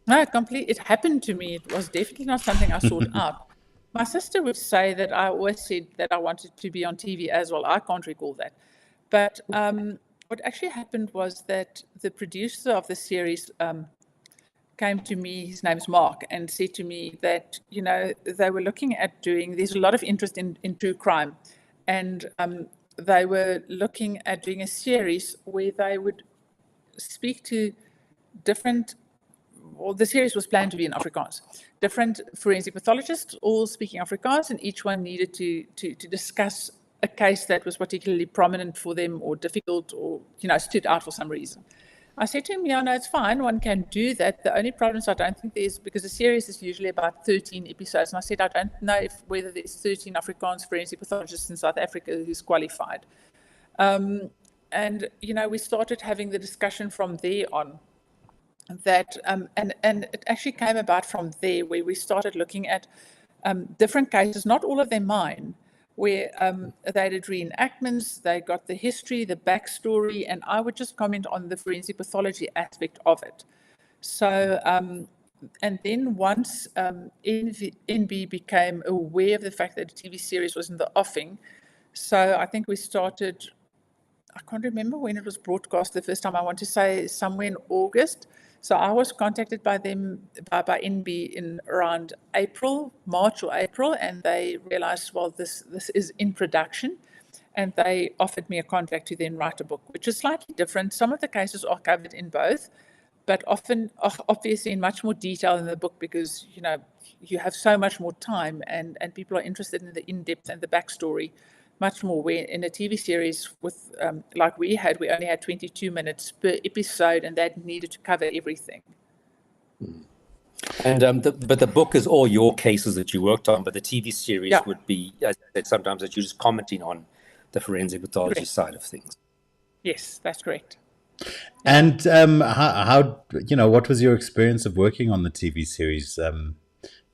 No, it happened to me. It was definitely not something I sought out. My sister would say that I always said that I wanted to be on TV as well. I can't recall that. But what actually happened was that the producer of the series came to me, his name's Mark, and said to me that, they were looking at there's a lot of interest in true crime. And they were looking at doing a series where they would speak to the series was planned to be in Afrikaans. Different forensic pathologists, all speaking Afrikaans, and each one needed to discuss a case that was particularly prominent for them or difficult or, stood out for some reason. I said to him, no, it's fine. One can do that. The only problems I don't think there is, because the series is usually about 13 episodes. And I said, I don't know whether there's 13 Afrikaans forensic pathologists in South Africa who's qualified. And, we started having the discussion from there on. That and it actually came about from there, where we started looking at different cases, not all of them mine, where they did reenactments, they got the history, the backstory, and I would just comment on the forensic pathology aspect of it. So, and then once NB became aware of the fact that the TV series was in the offing, so I think we started, I can't remember when it was broadcast the first time, I want to say somewhere in August. So I was contacted by them, by NB in around March or April, and they realized, well, this is in production. and they offered me a contract to then write a book, which is slightly different. Some of the cases are covered in both, but often, obviously, in much more detail in the book because, you have so much more time and people are interested in the in-depth and the backstory much more. Where in a TV series with like we only had 22 minutes per episode, and that needed to cover everything. And but the book is all your cases that you worked on, but the TV series would be, as I said, sometimes that you're just commenting on the forensic pathology side of things. Yes, that's correct. And how what was your experience of working on the TV series?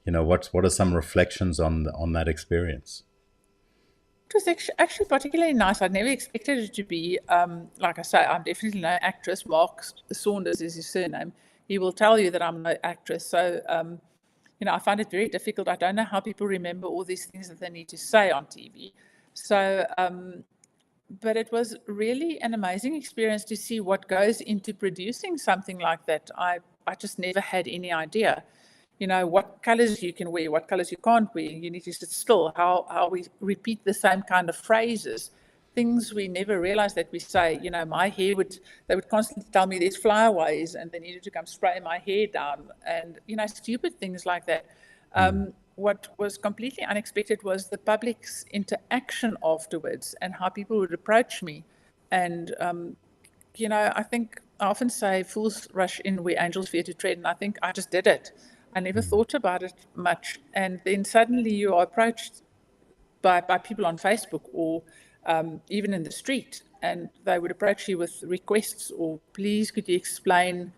What are some reflections on that experience? It was actually particularly nice. I'd never expected it to be. Like I say, I'm definitely no actress. Mark Saunders is his surname. He will tell you that I'm no actress. So, I find it very difficult. I don't know how people remember all these things that they need to say on TV. So, but it was really an amazing experience to see what goes into producing something like that. I just never had any idea. What colors you can wear, what colors you can't wear. You need to sit still, how we repeat the same kind of phrases, things we never realized that we say. My hair they would constantly tell me there's flyaways and they needed to come spray my hair down and, stupid things like that. What was completely unexpected was the public's interaction afterwards and how people would approach me. And, I think I often say fools rush in where angels fear to tread, and I think I just did it. I never thought about it much. And then suddenly you are approached by people on Facebook or even in the street, and they would approach you with requests or, please, could you explain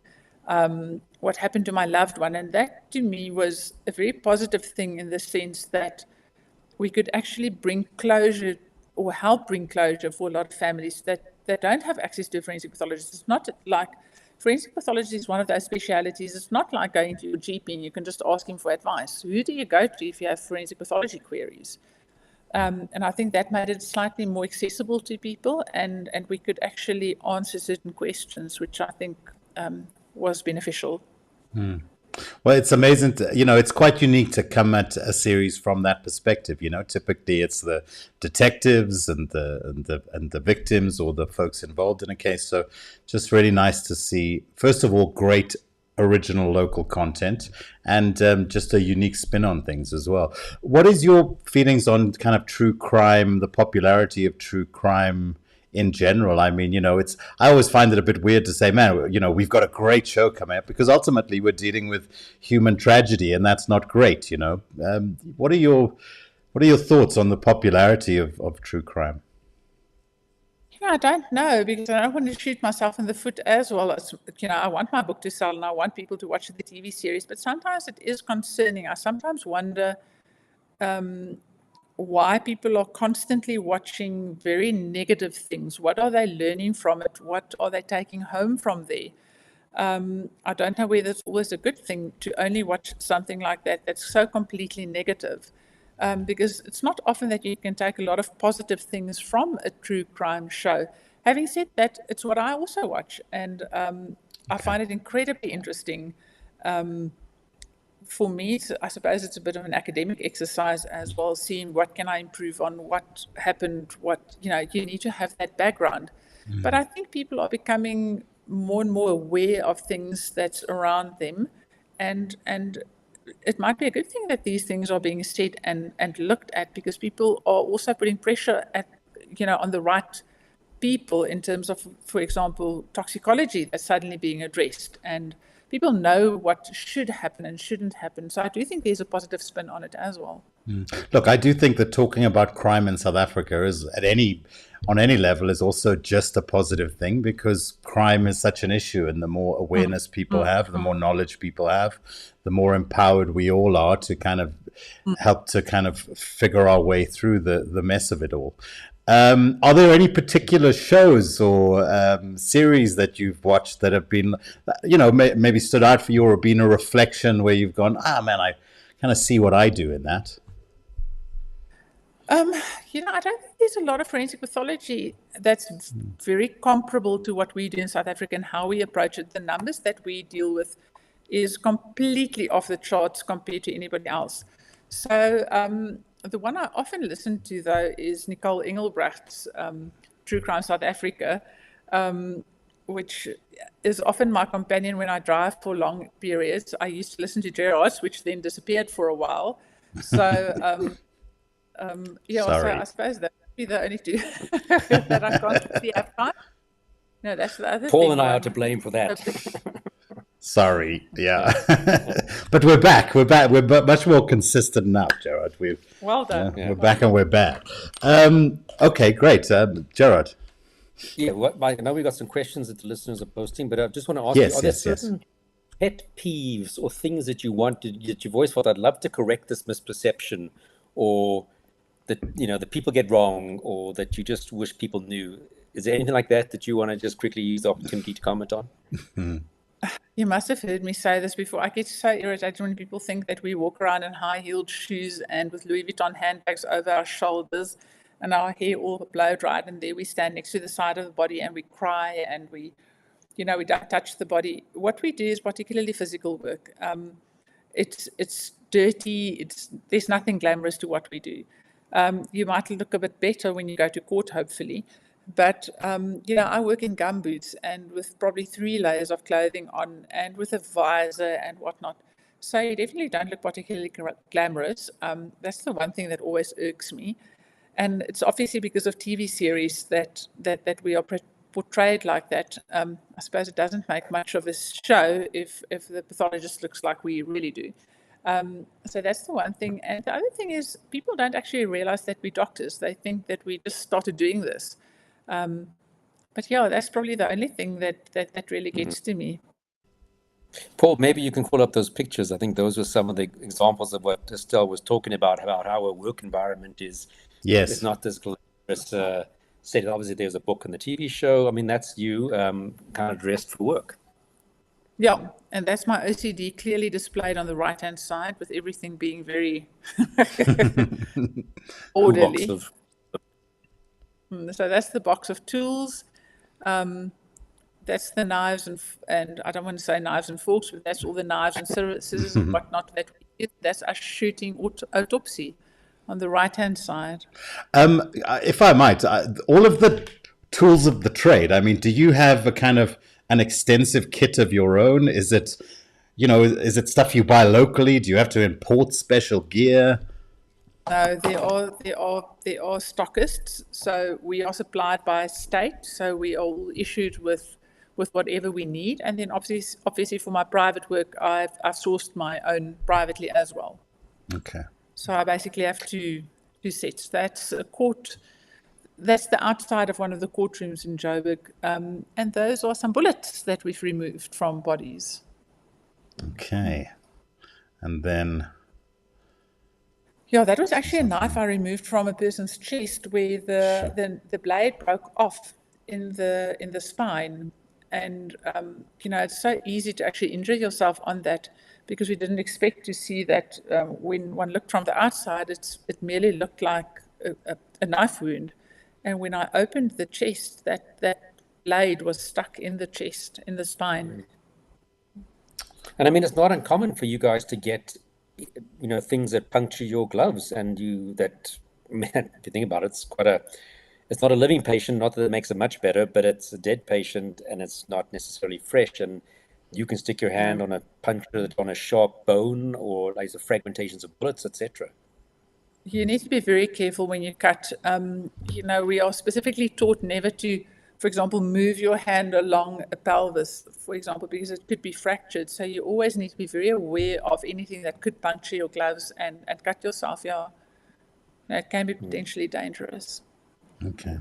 what happened to my loved one? And that to me was a very positive thing in the sense that we could actually bring closure or help bring closure for a lot of families that don't have access to a forensic pathologist. It's not like forensic pathology is one of those specialities. It's not like going to your GP and you can just ask him for advice. Who do you go to if you have forensic pathology queries? And I think that made it slightly more accessible to people, and we could actually answer certain questions, which I think was beneficial. Well, it's amazing. It's quite unique to come at a series from that perspective. Typically it's the detectives and the victims or the folks involved in a case. So, just really nice to see. First of all, great original local content and just a unique spin on things as well. What is your feelings on kind of true crime, the popularity of true crime in general? I mean, I always find it a bit weird to say, man, we've got a great show coming up, because ultimately we're dealing with human tragedy, and that's not great. What are your thoughts on the popularity of true crime? I don't know, because I don't want to shoot myself in the foot as well. As I want my book to sell and I want people to watch the TV series, but sometimes it is concerning. I sometimes wonder why people are constantly watching very negative things. What are they learning from it? What are they taking home from there? I don't know whether it's always a good thing to only watch something like that that's so completely negative, because it's not often that you can take a lot of positive things from a true crime show. Having said that, it's what I also watch, and I find it incredibly interesting. For me, I suppose it's a bit of an academic exercise as well, seeing what can I improve on, what happened, you need to have that background. But I think people are becoming more and more aware of things that's around them, and it might be a good thing that these things are being said and looked at, because people are also putting pressure on the right people in terms of, for example, toxicology that's suddenly being addressed, and people know what should happen and shouldn't happen. So I do think there's a positive spin on it as well. Look, I do think that talking about crime in South Africa is on any level is also just a positive thing, because crime is such an issue, and the more awareness people have, the more knowledge people have, the more empowered we all are to kind of help to kind of figure our way through the mess of it all. Are there any particular shows or series that you've watched that have been, maybe stood out for you, or been a reflection where you've gone, man, I kind of see what I do in that? I don't think there's a lot of forensic pathology that's very comparable to what we do in South Africa and how we approach it. The numbers that we deal with is completely off the charts compared to anybody else. So The one I often listen to, though, is Nicole Engelbrecht's True Crime South Africa, which is often my companion when I drive for long periods. I used to listen to Gerard, which then disappeared for a while. So, yeah, so I suppose that would be the only two that I constantly have time. No, that's the other Paul thing. and I are to blame for that. Sorry, yeah. But we're back. We're back. We're much more consistent now, Gerard. Well done. We're back and we're back. Okay, great. Gerard. Yeah, I know we got some questions that the listeners are posting, but I just want to ask Yes, you, are there certain pet peeves or things that you want that you've always thought, I'd love to correct this misperception, or that, that people get wrong, or that you just wish people knew? Is there anything like that you want to just quickly use the opportunity to comment on? You must have heard me say this before. I get so irritated when people think that we walk around in high-heeled shoes and with Louis Vuitton handbags over our shoulders and our hair all blow dried, and there we stand next to the side of the body and we cry and we don't touch the body. What we do is particularly physical work. It's dirty. There's nothing glamorous to what we do. You might look a bit better when you go to court, hopefully. But, I work in gumboots and with probably 3 layers of clothing on and with a visor and whatnot. So you definitely don't look particularly glamorous. That's the one thing that always irks me. And it's obviously because of TV series that we are portrayed like that. I suppose it doesn't make much of a show if the pathologist looks like we really do. So that's the one thing. And the other thing is people don't actually realize that we're doctors. They think that we just started doing this. But yeah, that's probably the only thing that really gets to me. Paul, maybe you can call up those pictures. I think those were some of the examples of what Hestelle was talking about how our work environment is. Yes. It's not this glamorous. Said obviously there's a book and the TV show. I mean, that's you kind of dressed for work. Yeah, and that's my OCD clearly displayed on the right-hand side with everything being very orderly. So that's the box of tools. That's the knives and I don't want to say knives and forks, but that's all the knives and scissors and whatnot that we use. That's us shooting Autopsy on the right-hand side. If I might, all of the tools of the trade, I mean, do you have a kind of an extensive kit of your own? Is it, is it stuff you buy locally? Do you have to import special gear? No, there are stockists. So we are supplied by state. So we are issued with whatever we need. And then obviously for my private work, I've sourced my own privately as well. Okay. So I basically have two sets. That's a court. That's the outside of one of the courtrooms in Joburg. And those are some bullets that we've removed from bodies. Okay. And then... Yeah, that was actually a knife I removed from a person's chest where the blade broke off in the spine. And, it's so easy to actually injure yourself on that because we didn't expect to see that when one looked from the outside, it merely looked like a knife wound. And when I opened the chest, that blade was stuck in the chest, in the spine. And I mean, it's not uncommon for you guys to get things that puncture your gloves, and if you think about it, it's not a living patient, not that it makes it much better, but it's a dead patient and it's not necessarily fresh, and you can stick your hand on a puncture on a sharp bone or like the fragmentations of bullets, etc. You need to be very careful when you cut. We are specifically taught never to, for example, move your hand along a pelvis, for example, because it could be fractured. So you always need to be very aware of anything that could puncture your gloves and cut yourself. Yeah, it can be potentially dangerous. Okay.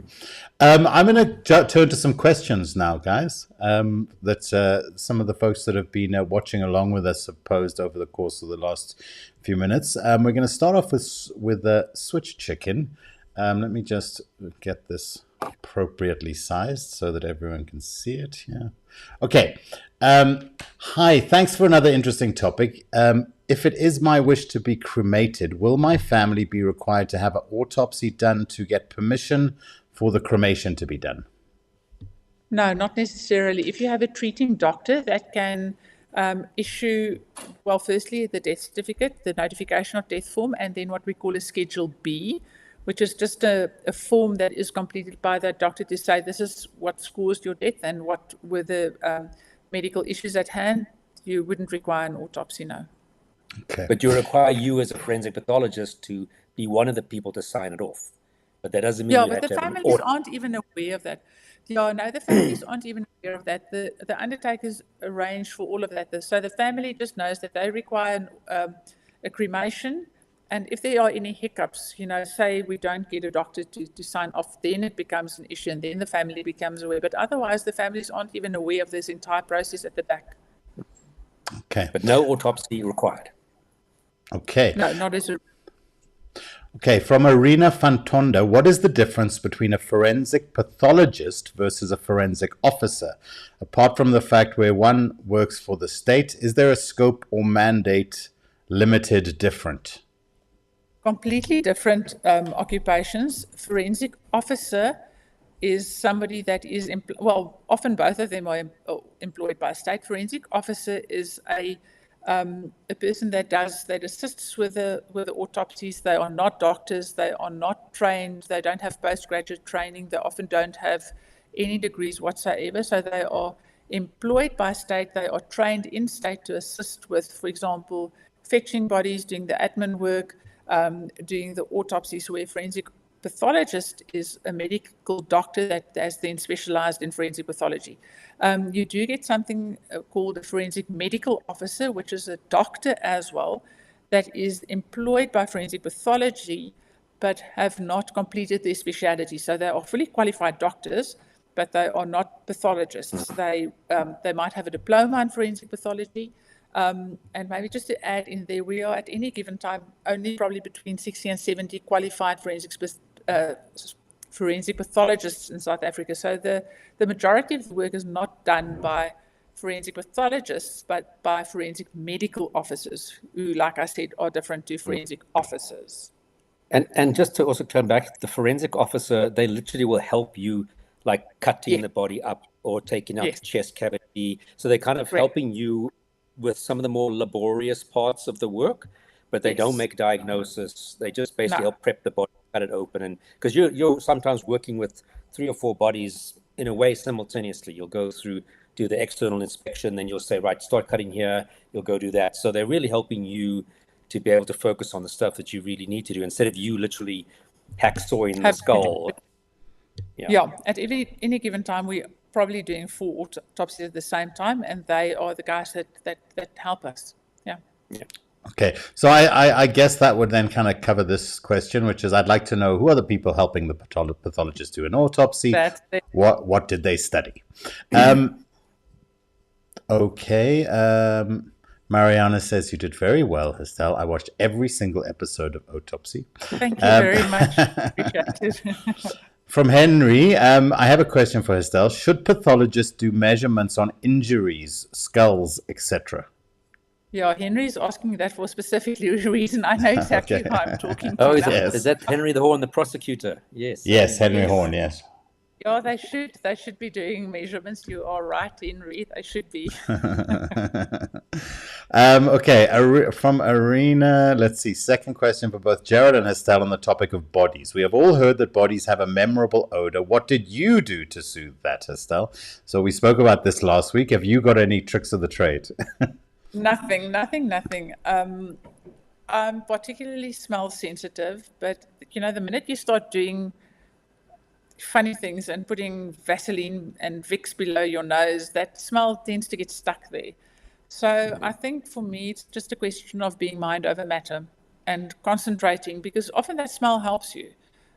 I'm going to turn to some questions now, guys, that some of the folks that have been watching along with us have posed over the course of the last few minutes. We're going to start off with a switch chicken. Let me just get this appropriately sized so that everyone can see it. Yeah. Okay. Hi, thanks for another interesting topic. If it is my wish to be cremated, will my family be required to have an autopsy done to get permission for the cremation to be done? No, not necessarily. If you have a treating doctor that can issue, well, firstly, the death certificate, the notification of death form, and then what we call a Schedule B, which is just a form that is completed by the doctor to say this is what's caused your death and what were the medical issues at hand. You wouldn't require an autopsy, no. Okay. But you require you as a forensic pathologist to be one of the people to sign it off. But that doesn't mean Yeah, you but have the to have an families aren't even aware of that. Yeah, no, the families aren't even aware of that. The undertakers arrange for all of that. So the family just knows that they require a cremation. And if there are any hiccups, say we don't get a doctor to sign off, then it becomes an issue and then the family becomes aware. But otherwise, the families aren't even aware of this entire process at the back. Okay. But no autopsy required. Okay. No, not as a... Okay, from Arena Fantonda, what is the difference between a forensic pathologist versus a forensic officer? Apart from the fact where one works for the state, is there a scope or mandate limited different? Completely different occupations. Forensic officer is somebody that is, often both of them are employed by a state. Forensic officer is a person that assists with the autopsies. They are not doctors. They are not trained. They don't have postgraduate training. They often don't have any degrees whatsoever. So they are employed by state. They are trained in state to assist with, for example, fetching bodies, doing the admin work, doing the autopsies, where forensic pathologist is a medical doctor that has then specialized in forensic pathology. You do get something called a forensic medical officer, which is a doctor as well, that is employed by forensic pathology, but have not completed their specialty. So they are fully qualified doctors, but they are not pathologists. They might have a diploma in forensic pathology. And maybe just to add in there, we are at any given time only probably between 60 and 70 qualified forensic pathologists in South Africa. So the majority of the work is not done by forensic pathologists, but by forensic medical officers who, like I said, are different to forensic officers. And just to also turn back, the forensic officer, they literally will help you, like cutting the body up or taking out the chest cavity. So they're kind of helping you with some of the more laborious parts of the work, but they don't make diagnosis. They just basically help prep the body, cut it open. And because you're sometimes working with 3 or 4 bodies in a way simultaneously. You'll go through, do the external inspection, then you'll say, right, start cutting here, you'll go do that. So they're really helping you to be able to focus on the stuff that you really need to do instead of you literally hacksawing the skull. At any given time, we're probably doing 4 autopsies at the same time, and they are the guys that help us. Yeah. Okay, so I guess that would then kind of cover this question, which is I'd like to know who are the people helping the pathologist do an autopsy? What did they study? Okay, Mariana says you did very well, Hestelle. I watched every single episode of Autopsy. Thank you very much. Appreciate it. From Henry, I have a question for Hestelle. Should pathologists do measurements on injuries, skulls, etc.? Yeah, Henry's asking that for specifically a reason. I know exactly who I'm talking to. Oh, is that Henry the Horn, the prosecutor? Yes. Yes, Henry Horn, yes. Yeah, they should be doing measurements. You are right, Henry. They should be. Okay, from Arena, let's see. Second question for both Gerard and Hestelle on the topic of bodies. We have all heard that bodies have a memorable odor. What did you do to soothe that, Hestelle? So we spoke about this last week. Have you got any tricks of the trade? Nothing. I'm particularly smell sensitive, but the minute you start doing funny things and putting Vaseline and Vicks below your nose, that smell tends to get stuck there. So I think for me, it's just a question of being mind over matter and concentrating, because often that smell helps you.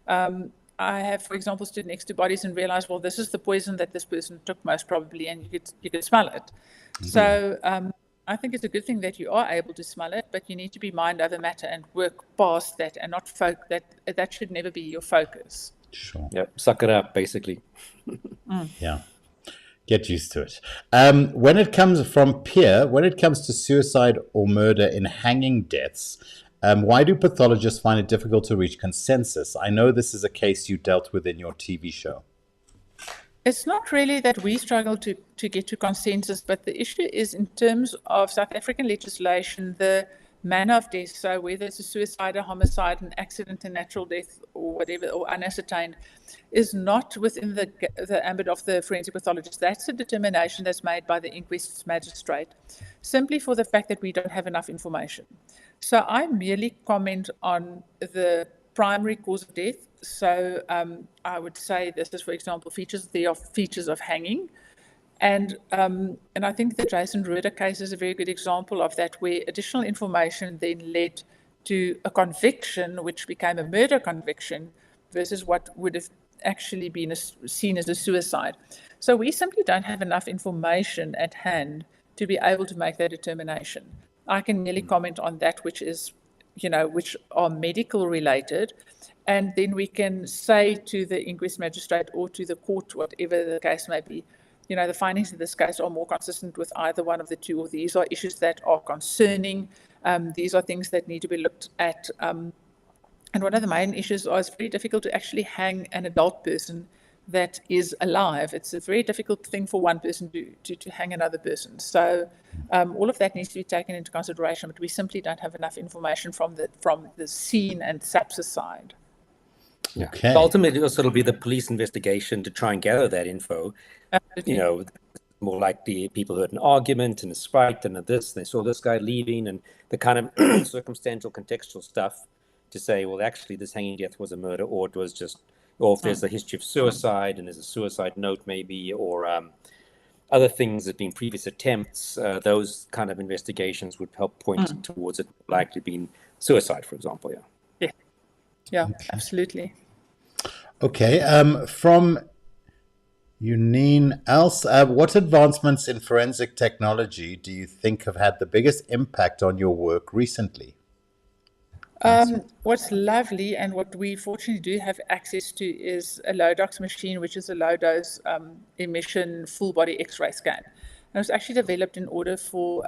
I have, for example, stood next to bodies and realized, well, this is the poison that this person took most probably, and you could smell it. Mm-hmm. So I think it's a good thing that you are able to smell it, but you need to be mind over matter and work past that and not that should never be your focus. Sure. Yep. Suck it up, basically. Yeah. Get used to it. When it comes to suicide or murder in hanging deaths, why do pathologists find it difficult to reach consensus? I know this is a case you dealt with in your TV show. It's not really that we struggle to get to consensus, but the issue is in terms of South African legislation, the manner of death, so whether it's a suicide, a homicide, an accident, a natural death, or whatever, or unascertained, is not within the ambit of the forensic pathologist. That's a determination that's made by the inquest magistrate, simply for the fact that we don't have enough information. So I merely comment on the primary cause of death. So I would say this is, for example, there are features of hanging. And I think the Jason Ruder case is a very good example of that, where additional information then led to a conviction, which became a murder conviction, versus what would have actually been seen as a suicide. So we simply don't have enough information at hand to be able to make that determination. I can merely comment on that which is, which are medical related, and then we can say to the inquest magistrate or to the court, whatever the case may be, the findings in this case are more consistent with either one of the two, or these are issues that are concerning. These are things that need to be looked at. And one of the main issues is it's very difficult to actually hang an adult person that is alive. It's a very difficult thing for one person to hang another person. So all of that needs to be taken into consideration, but we simply don't have enough information from the scene and sepsis side. Yeah. Okay. So ultimately, it'll be the police investigation to try and gather that info. Absolutely. More likely people heard an argument and a spite and they saw this guy leaving, and the kind of circumstantial, contextual stuff to say, well, actually, this hanging death was a murder, or it was just, or if there's a history of suicide and there's a suicide note maybe, or other things that have been previous attempts, those kind of investigations would help point towards it likely being suicide, for example. Yeah, absolutely. Okay. From Unine Else, what advancements in forensic technology do you think have had the biggest impact on your work recently? What's lovely and what we fortunately do have access to is a low-dose machine, which is a low-dose emission full-body X-ray scan. And it was actually developed in order for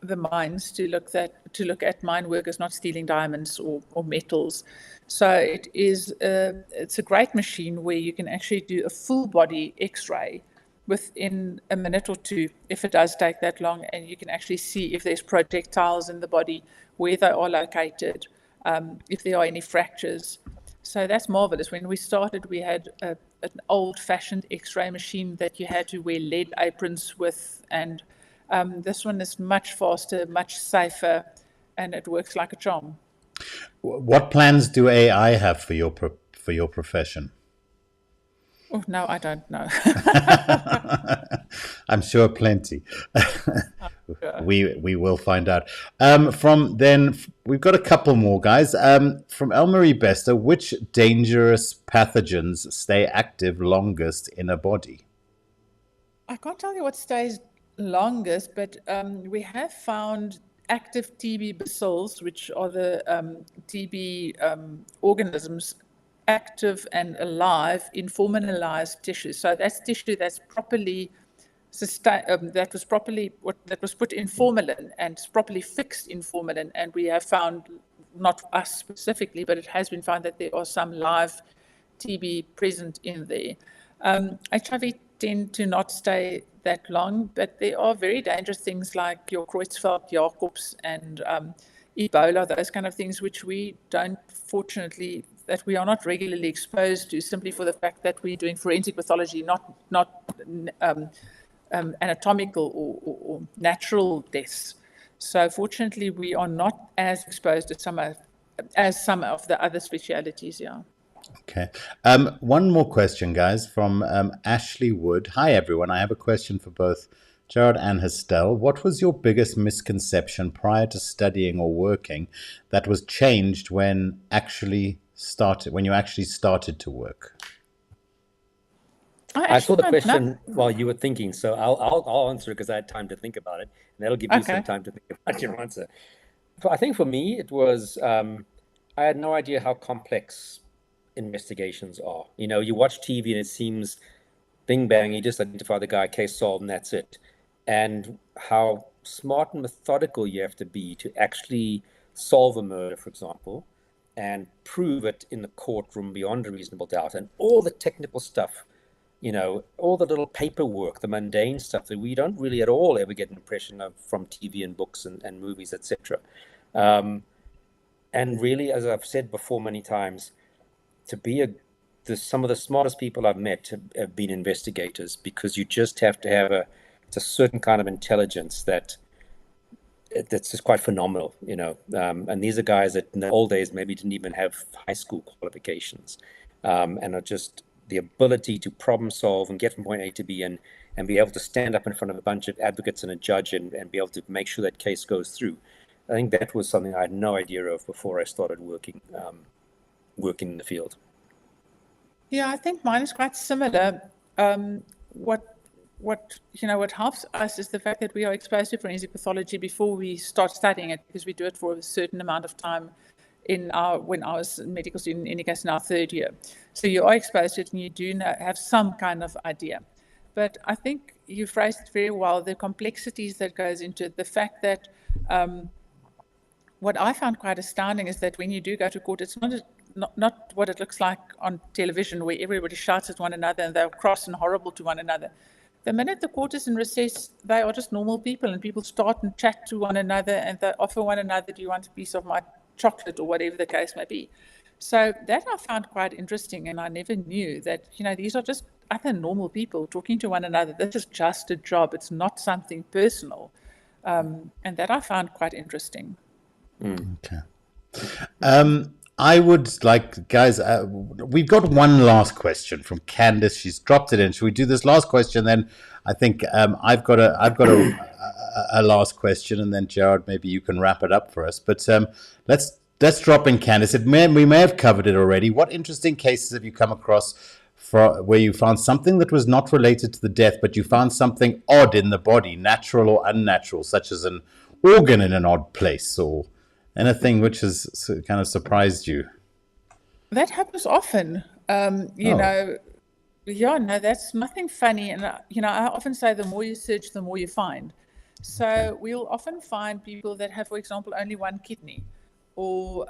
the mines to look at mine workers not stealing diamonds or metals. So it's a great machine where you can actually do a full-body X-ray within a minute or two, if it does take that long, and you can actually see if there's projectiles in the body, where they are located, if there are any fractures. So that's marvelous. When we started, we had an old-fashioned X-ray machine that you had to wear lead aprons with, and this one is much faster, much safer, and it works like a charm. What plans do AI have for your profession? Oh, no, I don't know. I'm sure plenty. Sure. We will find out. We've got a couple more, guys. From Elmarie Bester, which dangerous pathogens stay active longest in a body? I can't tell you what stays longest, but we have found active TB bacills, which are the TB organisms, active and alive in formaldehyde tissue. So that's tissue that's properly that was put in formalin and properly fixed in formalin. And we have found, not us specifically, but it has been found that there are some live TB present in there. HIV tend to not stay that long, but there are very dangerous things like your Creutzfeldt, Jacobs, and Ebola, those kind of things, which we don't, fortunately, that we are not regularly exposed to, simply for the fact that we're doing forensic pathology, not anatomical or natural deaths. So fortunately, we are not as exposed to some of the other specialities. Yeah. Okay. One more question, guys, from Ashley Wood. Hi, everyone. I have a question for both Gerard and Hestelle. What was your biggest misconception prior to studying or working that was changed when you actually started to work? I saw the question while you were thinking, so I'll answer it because I had time to think about it, and that'll give you some time to think about your answer. I think for me, it was I had no idea how complex investigations are. You watch TV and it seems bing bang, you just identify the guy, case solved, and that's it. And how smart and methodical you have to be to actually solve a murder, for example, and prove it in the courtroom beyond a reasonable doubt, and all the technical stuff all the little paperwork, the mundane stuff that we don't really at all ever get an impression of from TV and books and movies, etc. And really, as I've said before many times, to be some of the smartest people I've met have been investigators, because you just have to have a certain kind of intelligence that's just quite phenomenal, and these are guys that in the old days maybe didn't even have high school qualifications, and are just the ability to problem solve and get from point A to B and be able to stand up in front of a bunch of advocates and a judge and be able to make sure that case goes through. I think that was something I had no idea of before I started working in the field. Yeah, I think mine is quite similar. What helps us is the fact that we are exposed to forensic pathology before we start studying it, because we do it for a certain amount of time when I was a medical student, in any case in our third year. So you are exposed to it and you do have some kind of idea. But I think you phrased it very well, the complexities that goes into it, the fact that what I found quite astounding is that when you do go to court, it's not what it looks like on television, where everybody shouts at one another and they're cross and horrible to one another. The minute the court is in recess, they are just normal people, and people start and chat to one another, and they offer one another, do you want a piece of my chocolate, or whatever the case may be. So that I found quite interesting, and I never knew that, these are just other normal people talking to one another. This is just a job. It's not something personal. And that I found quite interesting. Okay. I would like, guys, we've got one last question from Candice. She's dropped it in. Should we do this last question? Then I think I've got a last question, and then Gerard, maybe you can wrap it up for us. But let's drop in Candice. We may have covered it already. What interesting cases have you come across where you found something that was not related to the death, but you found something odd in the body, natural or unnatural, such as an organ in an odd place, or anything which has kind of surprised you? That happens often. That's nothing funny. And, I often say the more you search, the more you find. So we'll often find people that have, for example, only one kidney, or,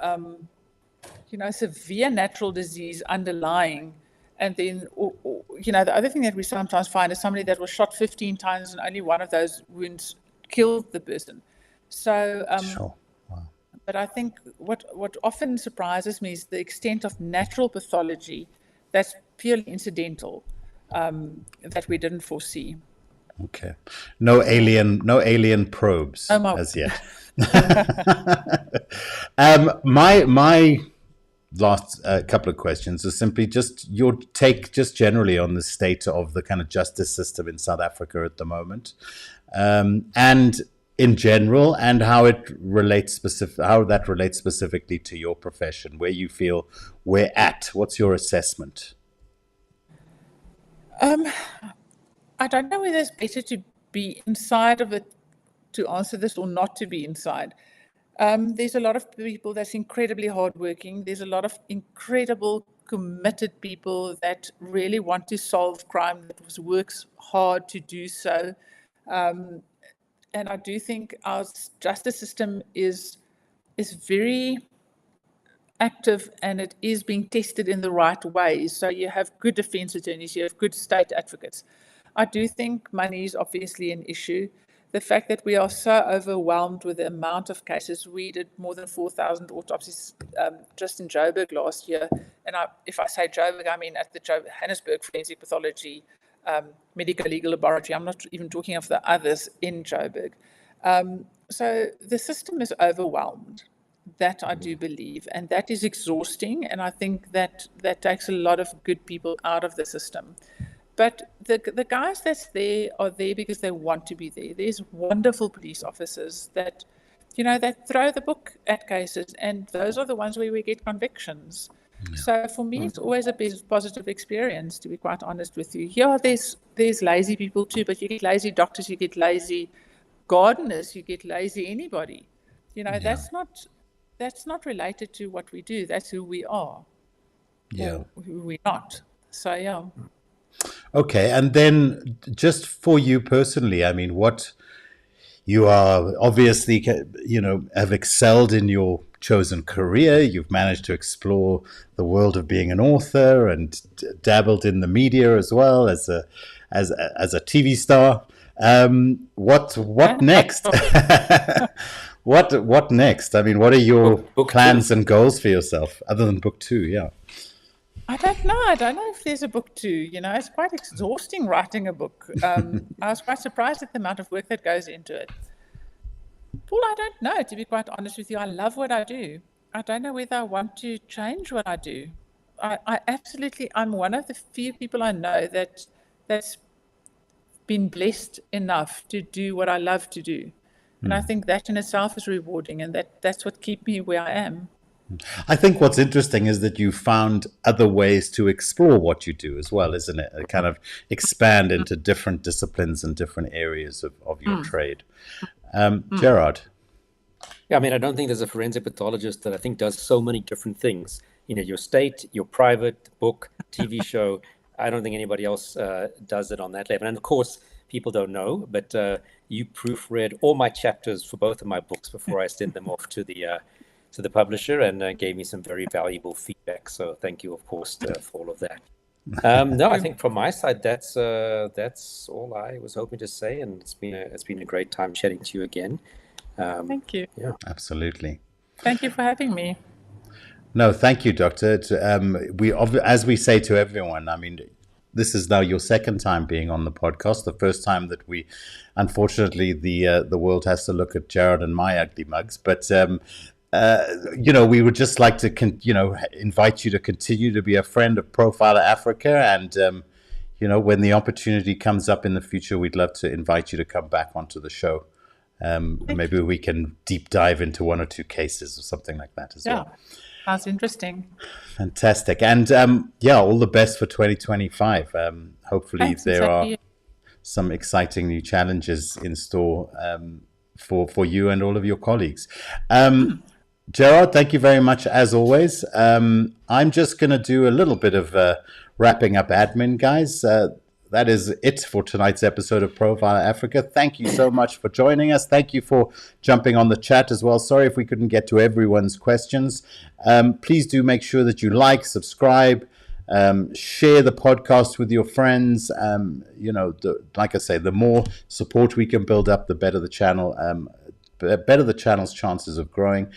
severe natural disease underlying. And then, the other thing that we sometimes find is somebody that was shot 15 times and only one of those wounds killed the person. So, Sure. But I think what often surprises me is the extent of natural pathology that's purely incidental, that we didn't foresee. Okay. No alien probes as yet. My last couple of questions are simply just your take, just generally, on the state of the kind of justice system in South Africa at the moment, and in general, and how that relates specifically to your profession, where you feel we're at. What's your assessment? I don't know whether it's better to be inside of it to answer this, or not to be inside. There's a lot of people that's incredibly hardworking. There's a lot of incredible, committed people that really want to solve crime, that works hard to do so. And I do think our justice system is very active, and it is being tested in the right ways. So you have good defense attorneys, you have good state advocates. I do think money is obviously an issue. The fact that we are so overwhelmed with the amount of cases. We did more than 4,000 autopsies just in Joburg last year. And if I say Joburg, I mean at the Johannesburg Forensic Pathology Medical Legal Laboratory. I'm not even talking of the others in Joburg. So the system is overwhelmed. That I do believe, and that is exhausting. And I think that takes a lot of good people out of the system. But the guys that's there are there because they want to be there. There's wonderful police officers that, that throw the book at cases, and those are the ones where we get convictions. Yeah. So for me, it's always a positive experience, to be quite honest with you. Yeah, there's lazy people too, but you get lazy doctors, you get lazy gardeners, you get lazy anybody. Yeah. That's not related to what we do. That's who we are. Yeah. Or who we're not. So, yeah. Okay. And then just for you personally, I mean, what you are obviously, have excelled in your chosen career. You've managed to explore the world of being an author and dabbled in the media as well as a TV star. What next? What next? I mean, what are your Book plans 2. and goals for yourself other than book 2? Yeah. I don't know. I don't know if there's a book 2. It's quite exhausting writing a book. I was quite surprised at the amount of work that goes into it. Paul, I don't know, to be quite honest with you. I love what I do. I don't know whether I want to change what I do. I'm one of the few people I know that's been blessed enough to do what I love to do. And I think that in itself is rewarding, and that's what keeps me where I am. I think what's interesting is that you found other ways to explore what you do as well, isn't it? Kind of expand into different disciplines and different areas of your trade. Gerard? Yeah, I mean, I don't think there's a forensic pathologist that I think does so many different things. Your state, your private, book, TV show. I don't think anybody else does it on that level. And of course, people don't know, but you proofread all my chapters for both of my books before I sent them off to the publisher, and gave me some very valuable feedback. So thank you, of course, for all of that. No, I think from my side, that's all I was hoping to say, and it's been a great time chatting to you again. Thank you. Yeah, Absolutely. Thank you for having me. No, thank you, Doctor. As we say to everyone, I mean, this is now your second time being on the podcast. The first time that unfortunately, the world has to look at Gerard and my ugly mugs. But we would just like to invite you to continue to be a friend of Profiler Africa, and when the opportunity comes up in the future, we'd love to invite you to come back onto the show. Maybe we can deep dive into 1 or 2 cases or something like that as well. Sounds interesting. Fantastic. And all the best for 2025. Hopefully Thanks, there are you. some exciting new challenges in store for you and all of your colleagues. Gerard, thank you very much as always. I'm just going to do a little bit of wrapping up admin, guys. That is it for tonight's episode of Profile Africa. Thank you so much for joining us. Thank you for jumping on the chat as well. Sorry if we couldn't get to everyone's questions. Please do make sure that you like, subscribe, share the podcast with your friends. Like I say, the more support we can build up, the better the channel's chances of growing.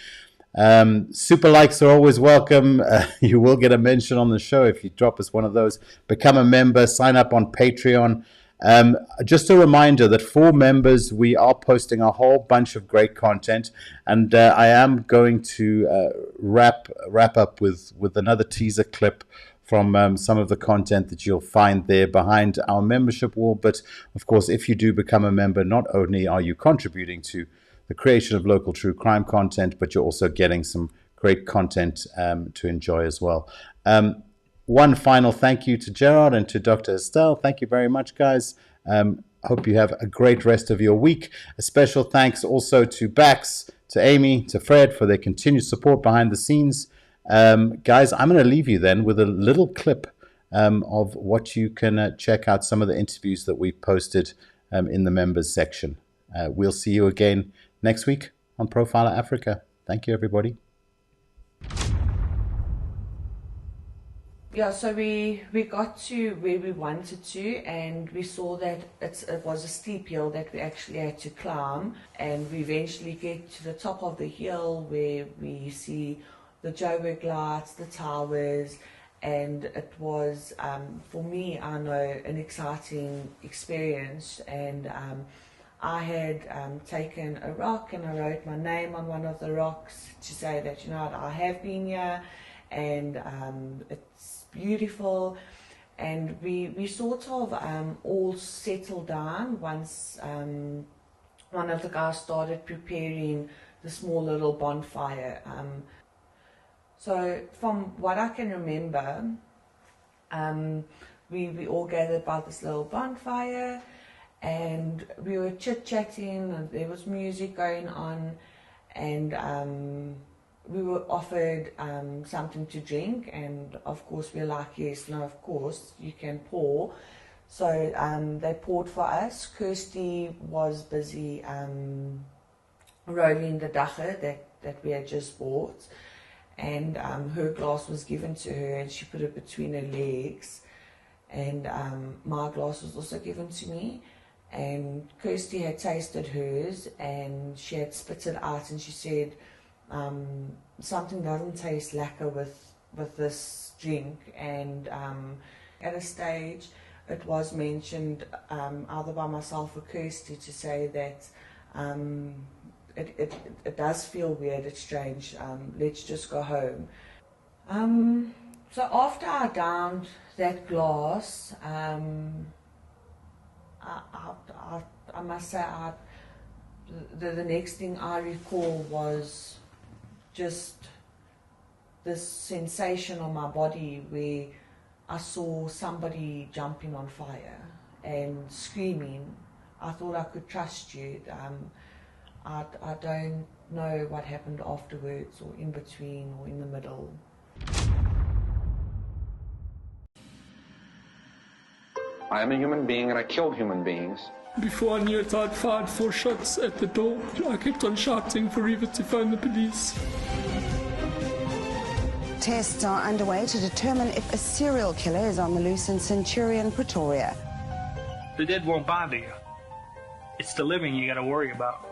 Super likes are always welcome. You will get a mention on the show if you drop us one of those. Become a member, sign up on Patreon. Just a reminder that for members, we are posting a whole bunch of great content, and I am going to wrap up with another teaser clip from some of the content that you'll find there behind our membership wall. But of course, if you do become a member, not only are you contributing to the creation of local true crime content, but you're also getting some great content to enjoy as well. One final thank you to Gerard and to Dr. Hestelle. Thank you very much, guys. Hope you have a great rest of your week. A special thanks also to Bax, to Amy, to Fred for their continued support behind the scenes. Guys, I'm going to leave you then with a little clip of what you can check out, some of the interviews that we've posted in the members section. We'll see you again next week on Profiler Africa. Thank you, everybody. Yeah, so we got to where we wanted to, and we saw that it was a steep hill that we actually had to climb, and we eventually get to the top of the hill where we see the Joburg lights, the towers, and it was, for me, I know, an exciting experience. And I had taken a rock and I wrote my name on one of the rocks to say that, I have been here, and it's beautiful. And we sort of all settled down once one of the guys started preparing the small little bonfire. So from what I can remember, we all gathered by this little bonfire, and we were chit-chatting, and there was music going on, and we were offered something to drink, and of course we're like, yes, no, of course, you can pour. So they poured for us. Kirsty was busy rolling the dache, that that we had just bought, and her glass was given to her, and she put it between her legs, and my glass was also given to me, and Kirsty had tasted hers, and she had spit it out, and she said, something doesn't taste lacquer with this drink, and at a stage it was mentioned either by myself or Kirsty to say that it does feel weird, it's strange, let's just go home. So after I downed that glass, I must say the next thing I recall was just this sensation on my body where I saw somebody jumping on fire and screaming, I thought I could trust you. I don't know what happened afterwards or in between or in the middle. I am a human being and I killed human beings. Before I knew it, I'd fired 4 shots at the door. I kept on shouting forever to phone the police. Tests are underway to determine if a serial killer is on the loose in Centurion, Pretoria. The dead won't bother you. It's the living you gotta worry about.